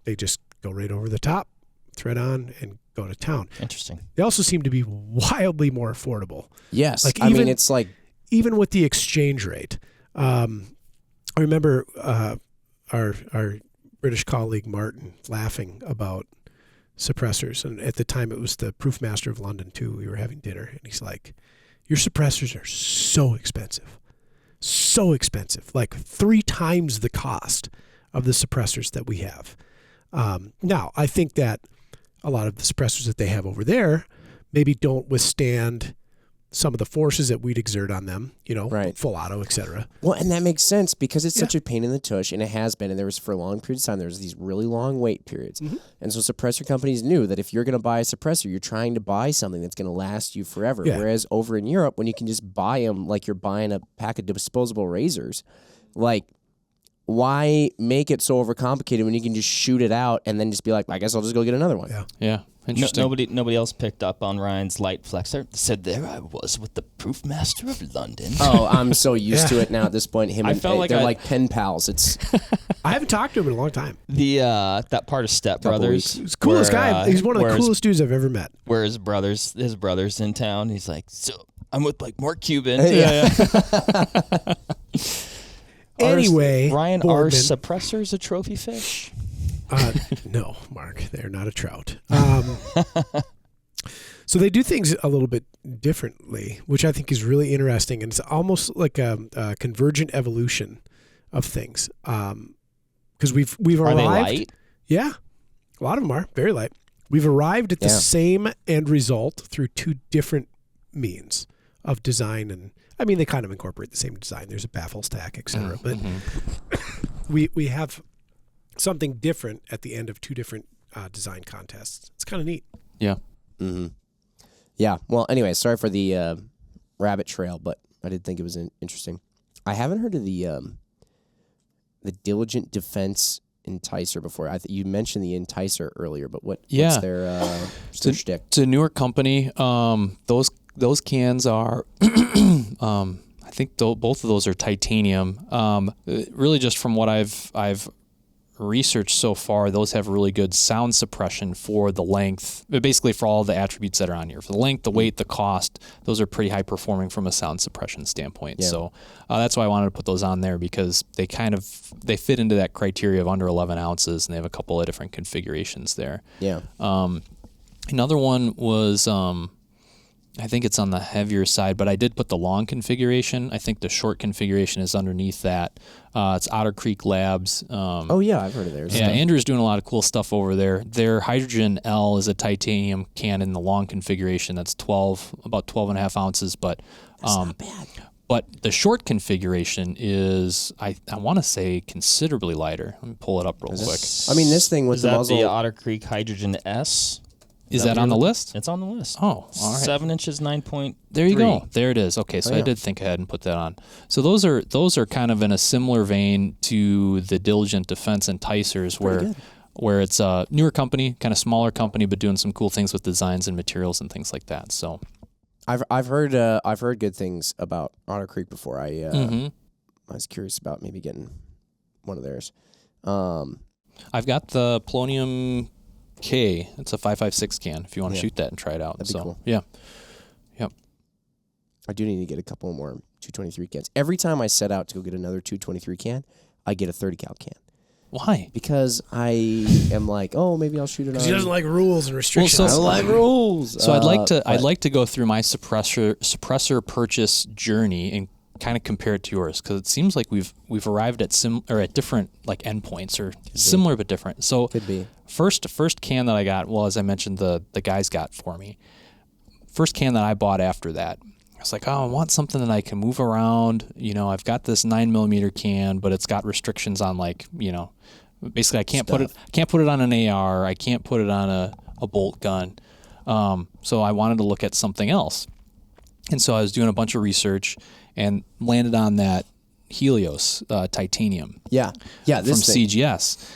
they just go right over the top, thread on, and go to town. Interesting. They also seem to be wildly more affordable. Yes. Like I mean, it's like... Even with the exchange rate. I remember our British colleague Martin laughing about suppressors. And at the time, it was the Proofmaster of London, too. We were having dinner, and he's like, your suppressors are so expensive. So expensive. Like 3 times the cost of the suppressors that we have. Now, I think that a lot of the suppressors that they have over there maybe don't withstand some of the forces that we'd exert on them, Right. full auto, et cetera. Well, and that makes sense because it's such a pain in the tush, and it has been, and there was for a long period of time, there was these really long wait periods. And so suppressor companies knew that if you're going to buy a suppressor, you're trying to buy something that's going to last you forever. Yeah. Whereas over in Europe, when you can just buy them like you're buying a pack of disposable razors, like, why make it so overcomplicated when you can just shoot it out and then just be like, I guess I'll just go get another one. Yeah. Interesting. Nobody else picked up on Ryan's light flexor. Said there I was with the Proofmaster of London. Oh, I'm so used to it now at this point. They're like pen pals. It's I haven't talked to him in a long time. The that part of Step Brothers. He's the coolest guy. He's one of the coolest dudes I've ever met. Where his brother's in town. He's like, so I'm with like Mark Cuban. Anyway, Ryan, Boardman. are suppressors a trophy fish? No, Mark, they're not a trout. So they do things a little bit differently, which I think is really interesting, and it's almost like a convergent evolution of things. Because we've arrived. Are they light? Yeah, a lot of them are very light. We've arrived at the same end result through 2 different means of design, and I mean they kind of incorporate the same design. There's a baffle stack, etc. But we have something different at the end of 2 different design contests. It's kind of neat. Yeah. Mm-hmm. Yeah. Well, anyway, sorry for the rabbit trail, but I did think it was interesting. I haven't heard of the Diligent Defense Enticer before. You mentioned the Enticer earlier, but what's their shtick? It's a newer company. Those cans are, I think both of those are titanium. Really, just from what I've researched so far, those have really good sound suppression for the length, basically for all the attributes that are on here. For the length, the weight, the cost, those are pretty high performing from a sound suppression standpoint. Yeah. So that's why I wanted to put those on there, because they fit into that criteria of under 11 ounces, and they have a couple of different configurations there. Yeah. Another one was, I think it's on the heavier side, but I did put the long configuration. I think the short configuration is underneath that. It's Otter Creek Labs. I've heard of theirs. Yeah, Andrew's doing a lot of cool stuff over there. Their Hydrogen L is a titanium can in the long configuration. That's about 12 and a half ounces, but that's not bad. But the short configuration is, I want to say, considerably lighter. Let me pull it up real quick. I mean, this thing with the muzzle. The Otter Creek Hydrogen S? Is that on the list? It's on the list. Oh, all right. 7 inches, 9.3. There you go. There it is. Okay, so I did think ahead and put that on. So those are kind of in a similar vein to the Diligent Defense Enticers, where it's a newer company, kind of smaller company, but doing some cool things with designs and materials and things like that. So I've heard good things about Otter Creek before. I was curious about maybe getting one of theirs. I've got the Polonium K. It's a 5.56 can if you want to shoot that and try it out. That'd be cool. Yeah. Yep. I do need to get a couple more 223 cans. Every time I set out to go get another 223 can, I get a 30 cal can. Why? Because I am like, maybe I'll shoot it on. Because he doesn't like rules and restrictions. I don't like rules. So I'd like to go through my suppressor purchase journey and kind of compare it to yours, because it seems like we've arrived at different like endpoints, or similar but different. So could be. First can that I got, well, as I mentioned, the guys got for me. First can that I bought after that, I was like, I want something that I can move around. I've got this 9mm can, but it's got restrictions on, like, basically I can't put it on an AR. I can't put it on a bolt gun. So I wanted to look at something else. And so I was doing a bunch of research and landed on that Helios titanium. Yeah. From CGS.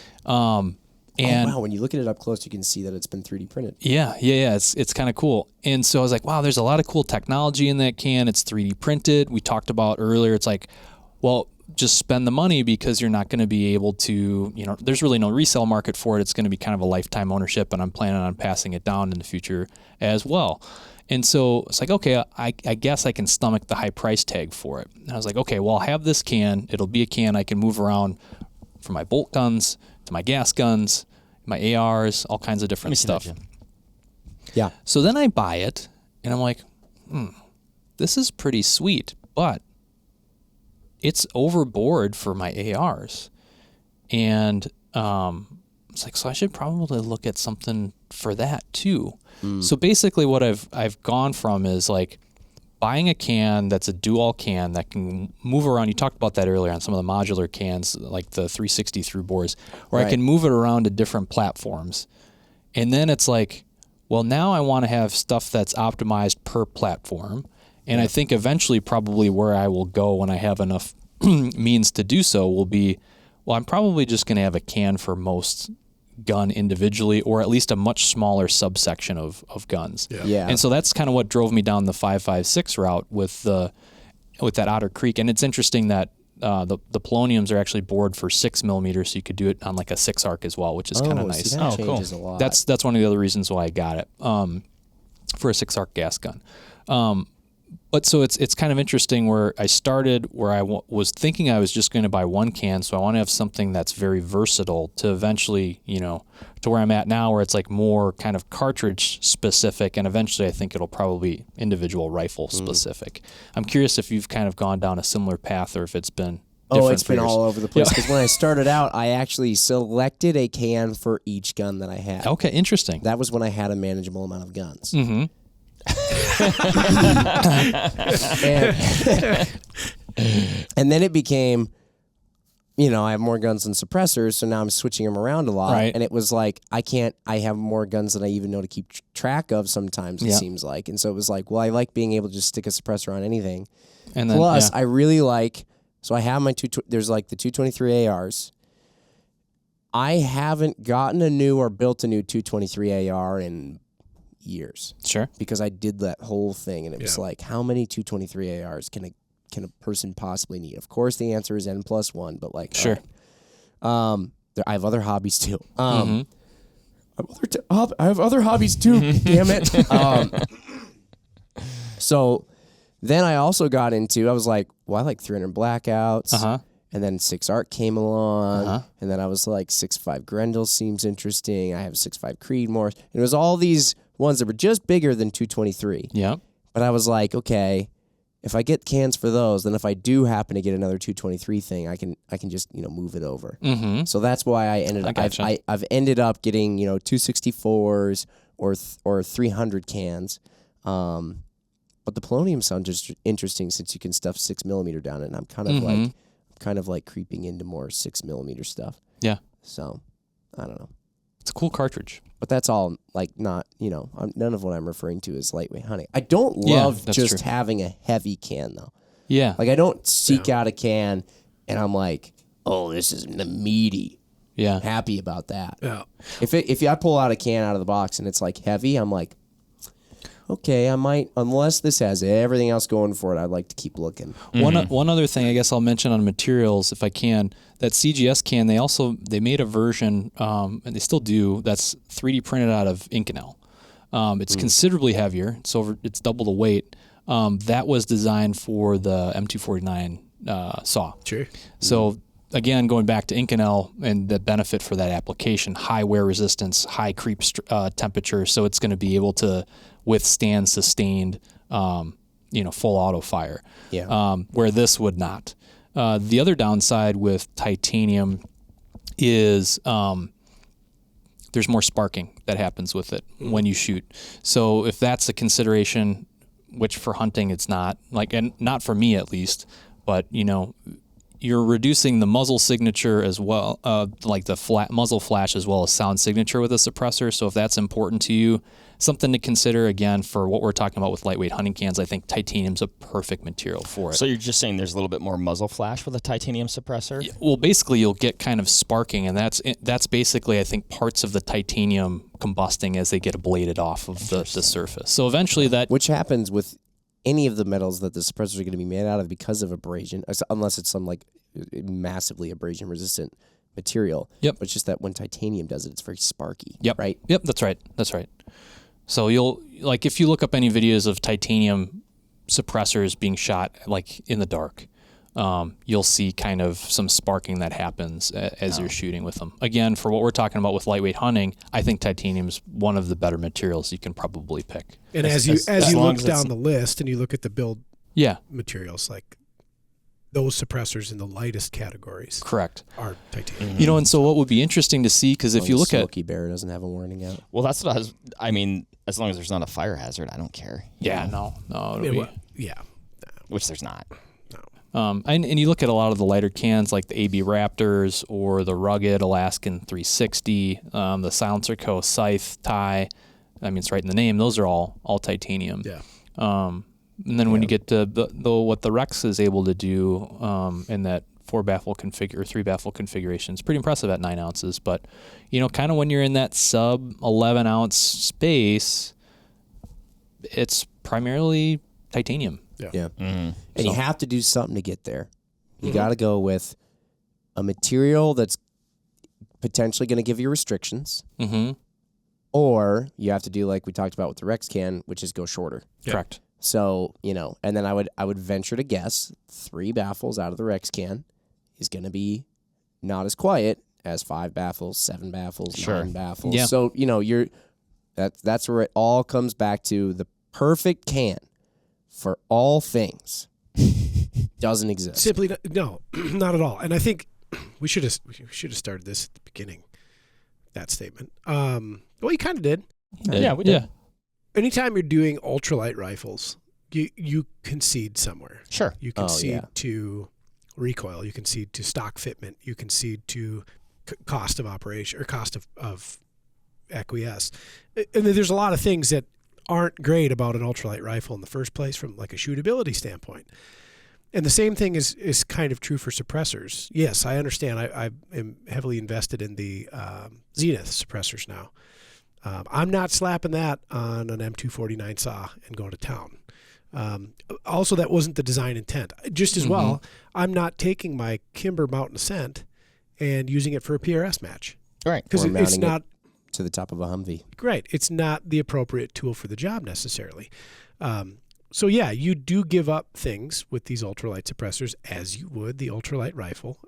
And wow, when you look at it up close, you can see that it's been 3D printed. Yeah. It's kind of cool. And so I was like, wow, there's a lot of cool technology in that can. It's 3D printed. We talked about earlier, it's like, well, just spend the money because you're not going to be able to, there's really no resale market for it. It's going to be kind of a lifetime ownership, and I'm planning on passing it down in the future as well. And so it's like, okay, I guess I can stomach the high price tag for it. And I was like, okay, well, I'll have this can. It'll be a can I can move around from my bolt guns to my gas guns, my ARs, all kinds of different stuff. Yeah. So then I buy it, and I'm like, this is pretty sweet, but it's overboard for my ARs. And it's like, so I should probably look at something for that too. So basically what I've gone from is like buying a can that's a dual can that can move around. You talked about that earlier on some of the modular cans, like the 360 through bores, where I can move it around to different platforms. And then it's like, well, now I want to have stuff that's optimized per platform. And I think eventually probably where I will go when I have enough means to do so will be, well, I'm probably just going to have a can for most gun individually, or at least a much smaller subsection of guns. Yeah. And so that's kind of what drove me down the 5.56 route with that Otter Creek. And it's interesting that the poloniums are actually bored for 6mm, so you could do it on like a 6-arc as well, which is kind of nice. See, that changes a lot. That's one of the other reasons why I got it for a 6-arc gas gun. But so it's kind of interesting where I started where I was thinking I was just going to buy one can, so I want to have something that's very versatile to eventually, to where I'm at now where it's like more kind of cartridge specific, and eventually I think it'll probably be individual rifle specific. I'm curious if you've kind of gone down a similar path or if it's been different. It's been all over the place, because when I started out, I actually selected a can for each gun that I had. Okay, interesting. That was when I had a manageable amount of guns. Mm-hmm. and then it became, I have more guns than suppressors, so now I'm switching them around a lot. Right. And it was like, I have more guns than I even know to keep track of sometimes, it seems like. And so it was like, well, I like being able to just stick a suppressor on anything. And then, plus, I really like, so I have my there's like the 223 ARs. I haven't gotten a new or built a new 223 AR in years. Sure. Because I did that whole thing, and it was like, how many 223 ARs can a person possibly need? Of course, the answer is N+1, but like, sure. I have other hobbies too. I have other hobbies too. Damn it. So then I also got into, I was like, well, I like 300 Blackouts. And then 6-Arc came along, and then I was like, 6.5 Grendel seems interesting. I have 6.5 Creedmoor. It was all these ones that were just bigger than 223. Yeah. But I was like, okay, if I get cans for those, then if I do happen to get another 223 thing, I can just move it over. Mm-hmm. So that's why I ended up. I've ended up getting 264s or 300 cans. But the polonium sound just interesting since you can stuff 6mm down it, and I'm kind of like creeping into more 6mm stuff. Yeah. So, I don't know. It's a cool cartridge. But that's all, like, not, none of what I'm referring to is lightweight hunting. I don't love just having a heavy can, though. Yeah. Like, I don't seek out a can and I'm like, oh, this is the meaty. Yeah. Happy about that. Yeah. If I pull out a can out of the box and it's, like, heavy, I'm like, okay, I might, unless this has everything else going for it, I'd like to keep looking. One other thing I guess I'll mention on materials, if I can, that CGS can, they made a version, and they still do, that's 3D printed out of Inconel. It's considerably heavier. It's double the weight. That was designed for the M249 saw. Sure. So again, going back to Inconel and the benefit for that application, high wear resistance, high creep temperature, so it's going to be able to withstand sustained, full auto fire. Yeah. Where this would not. The other downside with titanium is there's more sparking that happens with it when you shoot. So if that's a consideration, which for hunting it's not, and not for me at least, but you're reducing the muzzle signature as well, like the flat muzzle flash as well as sound signature with a suppressor. So if that's important to you, something to consider again for what we're talking about with lightweight hunting cans. I think titanium's a perfect material for it. So you're just saying there's a little bit more muzzle flash with a titanium suppressor? Yeah, well, basically you'll get kind of sparking, and that's basically I think parts of the titanium combusting as they get ablated off of the surface. So eventually which happens with any of the metals that the suppressors are going to be made out of because of abrasion, unless it's some like massively abrasion resistant material. Yep. But it's just that when titanium does it, it's very sparky. Yep. Right. Yep. That's right. That's right. So you'll like if you look up any videos of titanium suppressors being shot like in the dark, you'll see kind of some sparking that happens as you're shooting with them. Again, for what we're talking about with lightweight hunting, I think titanium's one of the better materials you can probably pick. And as you look down the list and you look at the build materials, like those suppressors in the lightest categories, correct, are titanium. You know, and so what would be interesting to see, because if you look at Smoky Bear doesn't have a warning out. Well, that's what I mean, as long as there's not a fire hazard, I don't care. No, Which there's not. And you look at a lot of the lighter cans like the AB Raptors or the rugged Alaskan 360, the Silencer Co. Scythe tie. I mean, it's right in the name. Those are all titanium. Yeah. And then when you get to what the Rex is able to do in that 4-baffle or 3-baffle configuration, it's pretty impressive at 9 ounces. But, you know, kind of when you're in that sub 11 ounce space, it's primarily titanium. Yeah. And you have to do something to get there. You got to go with a material that's potentially going to give you restrictions, or you have to do like we talked about with the Rex can, which is go shorter. Yep. Correct. So, you know, and then I would venture to guess 3 baffles out of the Rex can is going to be not as quiet as 5 baffles, 7 baffles, 9 baffles. Yeah. So, you know, that's where it all comes back to. The perfect can for all things doesn't exist. Simply no, not at all. And I think we should have started this at the beginning. That statement. Well, you kind of did. Yeah, we did. Yeah. Anytime you're doing ultralight rifles, you concede somewhere. Sure. You concede to recoil. You concede to stock fitment. You concede to cost of operation or cost of acquiesce. And there's a lot of things that aren't great about an ultralight rifle in the first place from like a shootability standpoint. And the same thing is kind of true for suppressors. Yes, I understand. I am heavily invested in the Zenith suppressors now. I'm not slapping that on an M249 saw and going to town. Also, that wasn't the design intent. Just as well, I'm not taking my Kimber Mountain Ascent and using it for a PRS match. Right. Because it's not to the top of a Humvee. Great. It's not the appropriate tool for the job necessarily. So yeah, you do give up things with these ultralight suppressors as you would the ultralight rifle.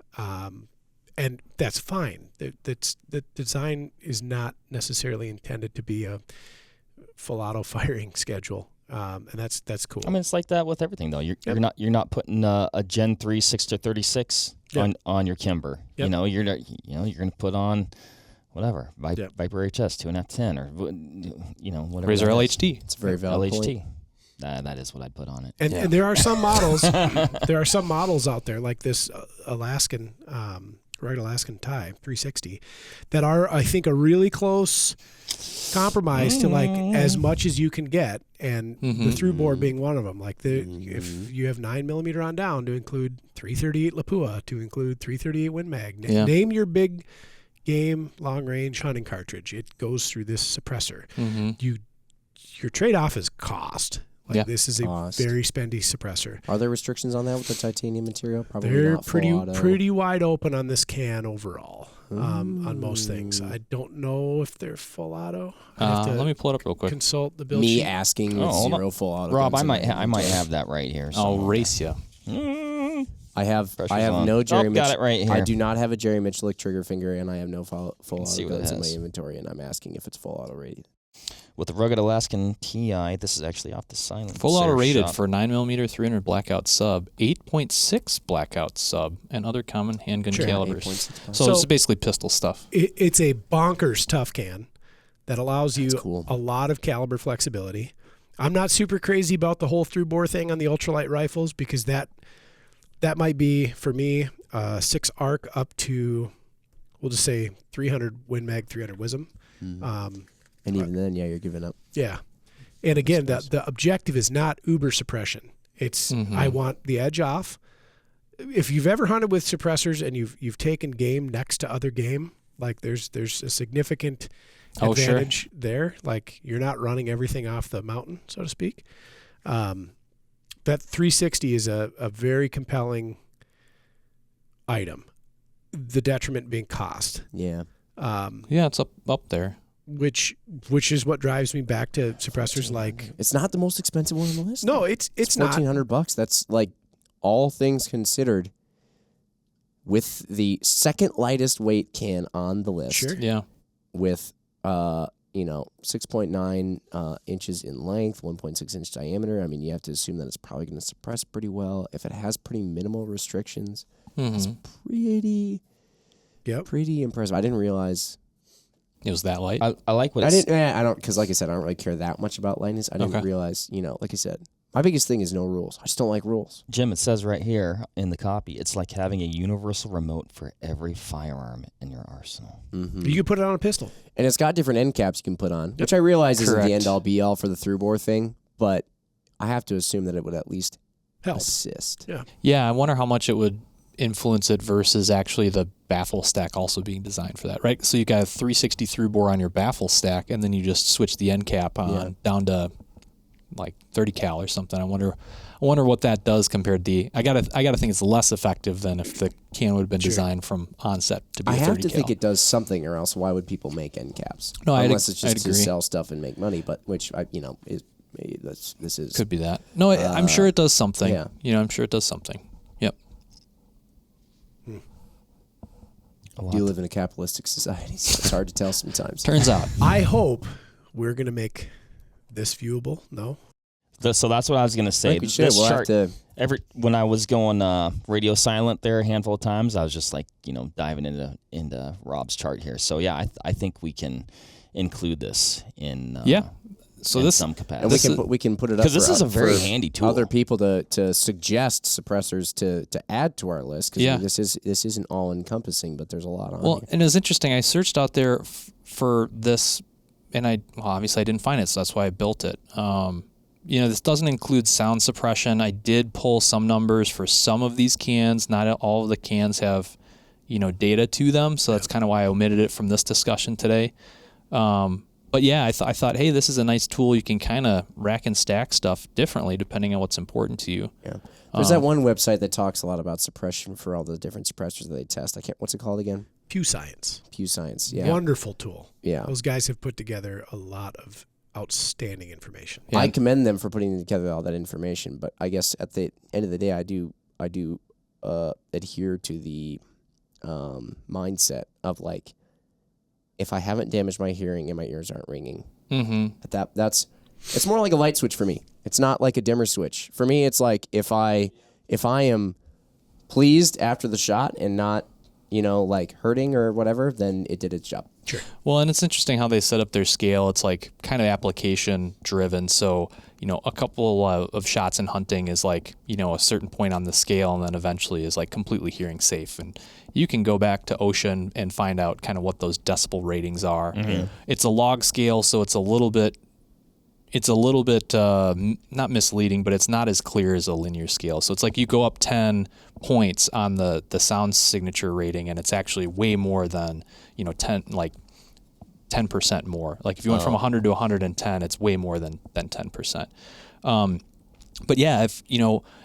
And that's fine. The design is not necessarily intended to be a full auto firing schedule. And that's cool. I mean, it's like that with everything though. You're not putting a Gen 3 6-36 on your Kimber. Yep. You're going to put on whatever, Viper HS 2.5-10 or whatever. Razor LHT. It's a very valid LHT. point. That is what I'd put on it. And there are some models. There are some models out there like this Alaskan, Right Alaskan tie 360 that are, I think, a really close compromise to like as much as you can get, and the through bore being one of them. Like if you have 9mm on down to include 338 Lapua, to include 338 Win Mag, name your big game long range hunting cartridge. It goes through this suppressor. Your trade off is cost. This is a very spendy suppressor. Are there restrictions on that with the titanium material? Probably They're not. pretty wide open on this can overall. On most things, I don't know if they're full auto. Let me pull it up real quick. Consult the build Me sheet. asking with zero full auto. Rob, I might have that right here. I'll race you. I have on. no Jerry Mitchell. Got it right here. I do not have a Jerry Mitchell trigger finger, and I have no full auto see what it guns in my has. inventory, and I'm asking if it's full auto rated. With the rugged Alaskan TI, this is actually off the Silent Full auto rated shop. for 9mm 300 blackout sub, 8.6 blackout sub, and other common handgun calibers. 8.6. So it's basically pistol stuff. It's a bonkers tough can that allows you cool. a lot of caliber flexibility. I'm not super crazy about the whole through bore thing on the ultralight rifles because that might be, for me, 6 arc up to, we'll just say 300 Win Mag, 300 Wisdom. And even then, yeah, you're giving up. Yeah. And again, the objective is not uber suppression. It's I want the edge off. If you've ever hunted with suppressors and you've taken game next to other game, like there's a significant advantage there. Like you're not running everything off the mountain, so to speak. That 360 is a very compelling item. The detriment being cost. Yeah. Yeah, it's up there. Which is what drives me back to suppressors like. It's not the most expensive one on the list. No, it's not. $1,400. That's like all things considered, with the second lightest weight can on the list. Sure. Yeah. With 6.9 inches in length, 1.6 inch diameter. I mean, you have to assume that it's probably going to suppress pretty well. If it has pretty minimal restrictions, it's pretty impressive. I didn't realize it was that light. I like what I don't, because like I said, I don't really care that much about lightness. I didn't realize, like I said, my biggest thing is no rules. I just don't like rules. Jim, it says right here in the copy, it's like having a universal remote for every firearm in your arsenal. Mm-hmm. You can put it on a pistol. And it's got different end caps you can put on, which I realize isn't the end-all be-all for the through-bore thing, but I have to assume that it would at least assist. Yeah, I wonder how much it would influence it versus actually the baffle stack also being designed for that, right? So you got a 360 through-bore on your baffle stack, and then you just switch the end cap on down to like 30 cal or something. I wonder what that does compared to the. I gotta think it's less effective than if the can would have been designed from onset to be. I 30 have to cal. think it does something, or else why would people make end caps? No, unless it's just I'd to agree. sell stuff and make money. But which this is Could be that. No, I'm sure it does something. Yeah. I'm sure it does something. Yep. You live in a capitalistic society, so it's hard to tell sometimes. Turns out. I hope we're going to make this viewable. No? So that's what I was going to say. I think we should. This We'll chart, have to. when I was going radio silent there a handful of times, I was just like, diving into Rob's chart here. So yeah, I think we can include this in So in this some capacity. And we can put it up because this for, is a very for handy tool. other people to suggest suppressors to add to our list, because this isn't all encompassing, but there's a lot on here. And it was interesting. I searched out there for this, and obviously I didn't find it, so that's why I built it. This doesn't include sound suppression. I did pull some numbers for some of these cans. Not all of the cans have, data to them, so that's kind of why I omitted it from this discussion today. But yeah, I thought, hey, this is a nice tool. You can kind of rack and stack stuff differently depending on what's important to you. Yeah. There's that one website that talks a lot about suppression for all the different suppressors that they test. What's it called again? Pew Science. Pew Science. Yeah. Wonderful tool. Yeah. Those guys have put together a lot of outstanding information. I commend them for putting together all that information, but I guess at the end of the day, I do adhere to the mindset of like, if I haven't damaged my hearing and my ears aren't ringing, it's more like a light switch for me. It's not like a dimmer switch. For me, it's like if I am pleased after the shot and not, like hurting or whatever, then it did its job. Sure. Well, and it's interesting how they set up their scale. It's like kind of application driven. So, a couple of shots in hunting is like, a certain point on the scale, and then eventually is like completely hearing safe. And you can go back to OSHA and find out kind of what those decibel ratings are. Mm-hmm. It's a log scale, so it's a little bit not misleading, but it's not as clear as a linear scale. So it's like you go up 10 points on the sound signature rating, and it's actually way more than 10% more. Like if you went from 100 to 110, it's way more than 10%. But yeah, if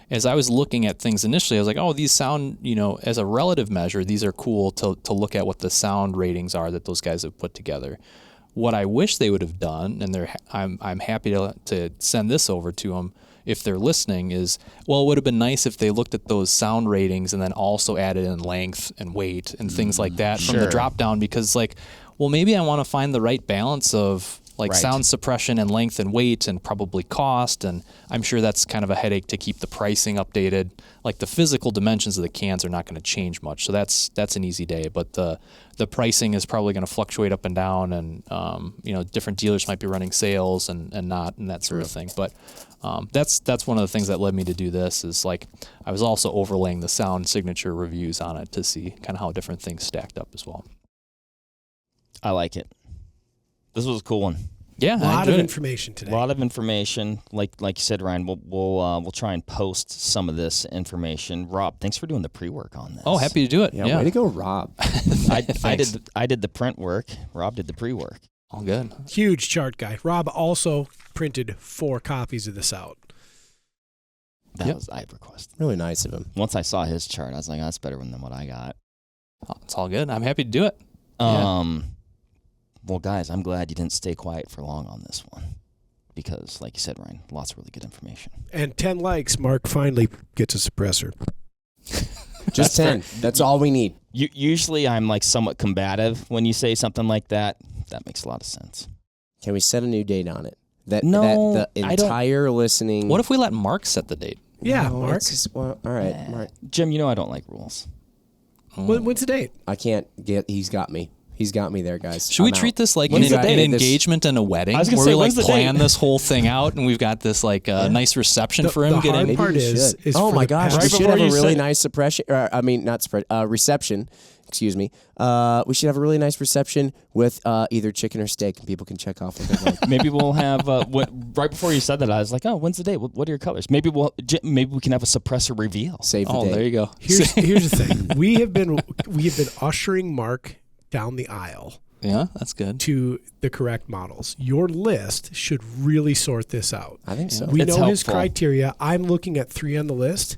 as I was looking at things initially, I was like, oh, these sound, as a relative measure, these are cool to look at what the sound ratings are that those guys have put together. What I wish they would have done, and I'm happy to send this over to them if they're listening, is, well, it would have been nice if they looked at those sound ratings and then also added in length and weight and things like that from the drop down, because maybe I want to find the right balance of like Right. sound suppression and length and weight and probably cost. And I'm sure that's kind of a headache to keep the pricing updated. Like the physical dimensions of the cans are not going to change much. So that's an easy day. But the pricing is probably going to fluctuate up and down. And, different dealers might be running sales and not and that sort of thing. But that's one of the things that led me to do this is like I was also overlaying the sound signature reviews on it to see kind of how different things stacked up as well. I like it. This was a cool one. Yeah, A lot of information today. A lot of information. Like you said, Ryan, we'll try and post some of this information. Rob, thanks for doing the pre-work on this. Oh, happy to do it. Yeah, way to go, Rob. I did the print work. Rob did the pre-work. All good. Huge chart guy. Rob also printed 4 copies of this out. That was I requested. Really nice of him. Once I saw his chart, I was like, oh, that's better than what I got. Oh, it's all good. I'm happy to do it. Well, guys, I'm glad you didn't stay quiet for long on this one because, like you said, Ryan, lots of really good information. And 10 likes, Mark finally gets a suppressor. Just 10. That's all we need. Usually I'm like somewhat combative when you say something like that. That makes a lot of sense. Can we set a new date on it? That No, the I don't- entire listening. What if we let Mark set the date? Yeah, No, Mark. it's just- well, all right, Mark. Jim, you know I don't like rules. When's the date? I can't get. He's got me. He's got me there, guys. Should we I'm treat out. this like When's an the date? engagement and a wedding? I was gonna where say, we like when's the plan date? this whole thing out and we've got this like nice reception for him The getting. hard part we is should. Oh for my the gosh, past- we Right should before have a you really said- nice suppression. Not spread. Reception. Excuse me. We should have a really nice reception with either chicken or steak, and people can check off what they like. Maybe we'll have right before you said that, I was like, oh, when's the date? What are your colors? Maybe we can have a suppressor reveal. Save the Oh, date. there you go. Here's the thing. We have been ushering Mark down the aisle Yeah, that's good. to the correct models. Your list should really sort this out. I think so. We It's know his helpful. criteria. I'm looking at 3 on the list,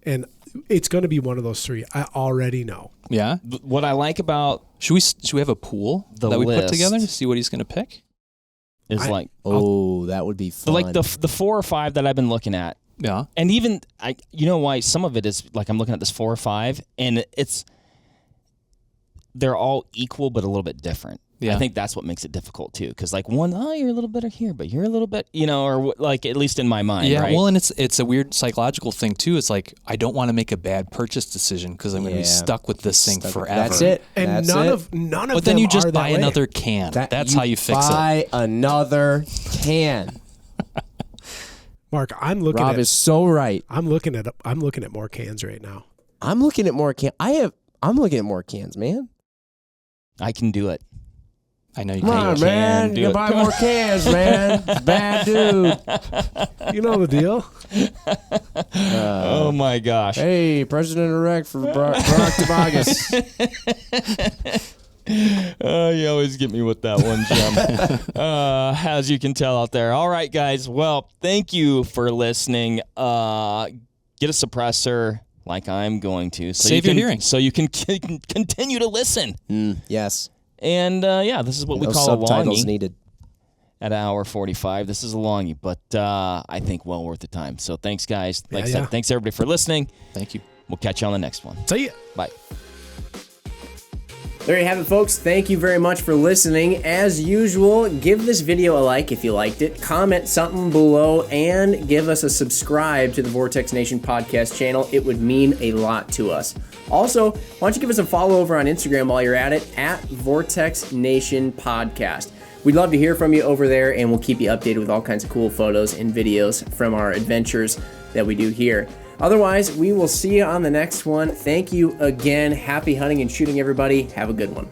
and it's going to be one of those 3. I already know. Yeah. What I like about Should we have a pool The that we put list. together to see what he's going to pick? is like Oh, that would be fun. like the 4 or 5 that I've been looking at, Yeah. and even you know why some of it is like I'm looking at this 4 or 5, and they're all equal but a little bit different. Yeah. I think that's what makes it difficult too, because like one, you're a little better here, but you're a little bit, or like at least in my mind, Yeah, right? well, and it's a weird psychological thing too. It's like I don't want to make a bad purchase decision because I'm going to be Yeah. stuck with this thing forever. That's it. And That's none it. of But them then you just are that buy way. another can. That's how you fix it. Buy another can. Mark, I'm looking Rob at is so right. I'm looking at more cans right now. I'm looking at more can. I'm looking at more cans, man. I can do it. I know you Come can. on, man. do You it. buy more cans, man. Bad dude. You know the deal. Oh my gosh. Hey, President-elect for Barack Tobagas. You always get me with that one, Jim. As you can tell out there. All right, guys. Well, thank you for listening. Get a suppressor like I'm going to. So Save your hearing. So you can continue to listen. Yes. And, this is what we No call a subtitles longie needed. at hour 45. This is a longie, but I think well worth the time. So thanks, guys. Like I said, thanks, everybody, for listening. Thank you. We'll catch you on the next one. See ya. Bye. There you have it, folks. Thank you very much for listening. As usual, give this video a like if you liked it, comment something below, and give us a subscribe to the Vortex Nation podcast channel. It would mean a lot to us. Also, why don't you give us a follow over on Instagram while you're at it, at Vortex Nation Podcast. We'd love to hear from you over there, and we'll keep you updated with all kinds of cool photos and videos from our adventures that we do here. Otherwise, we will see you on the next one. Thank you again. Happy hunting and shooting, everybody. Have a good one.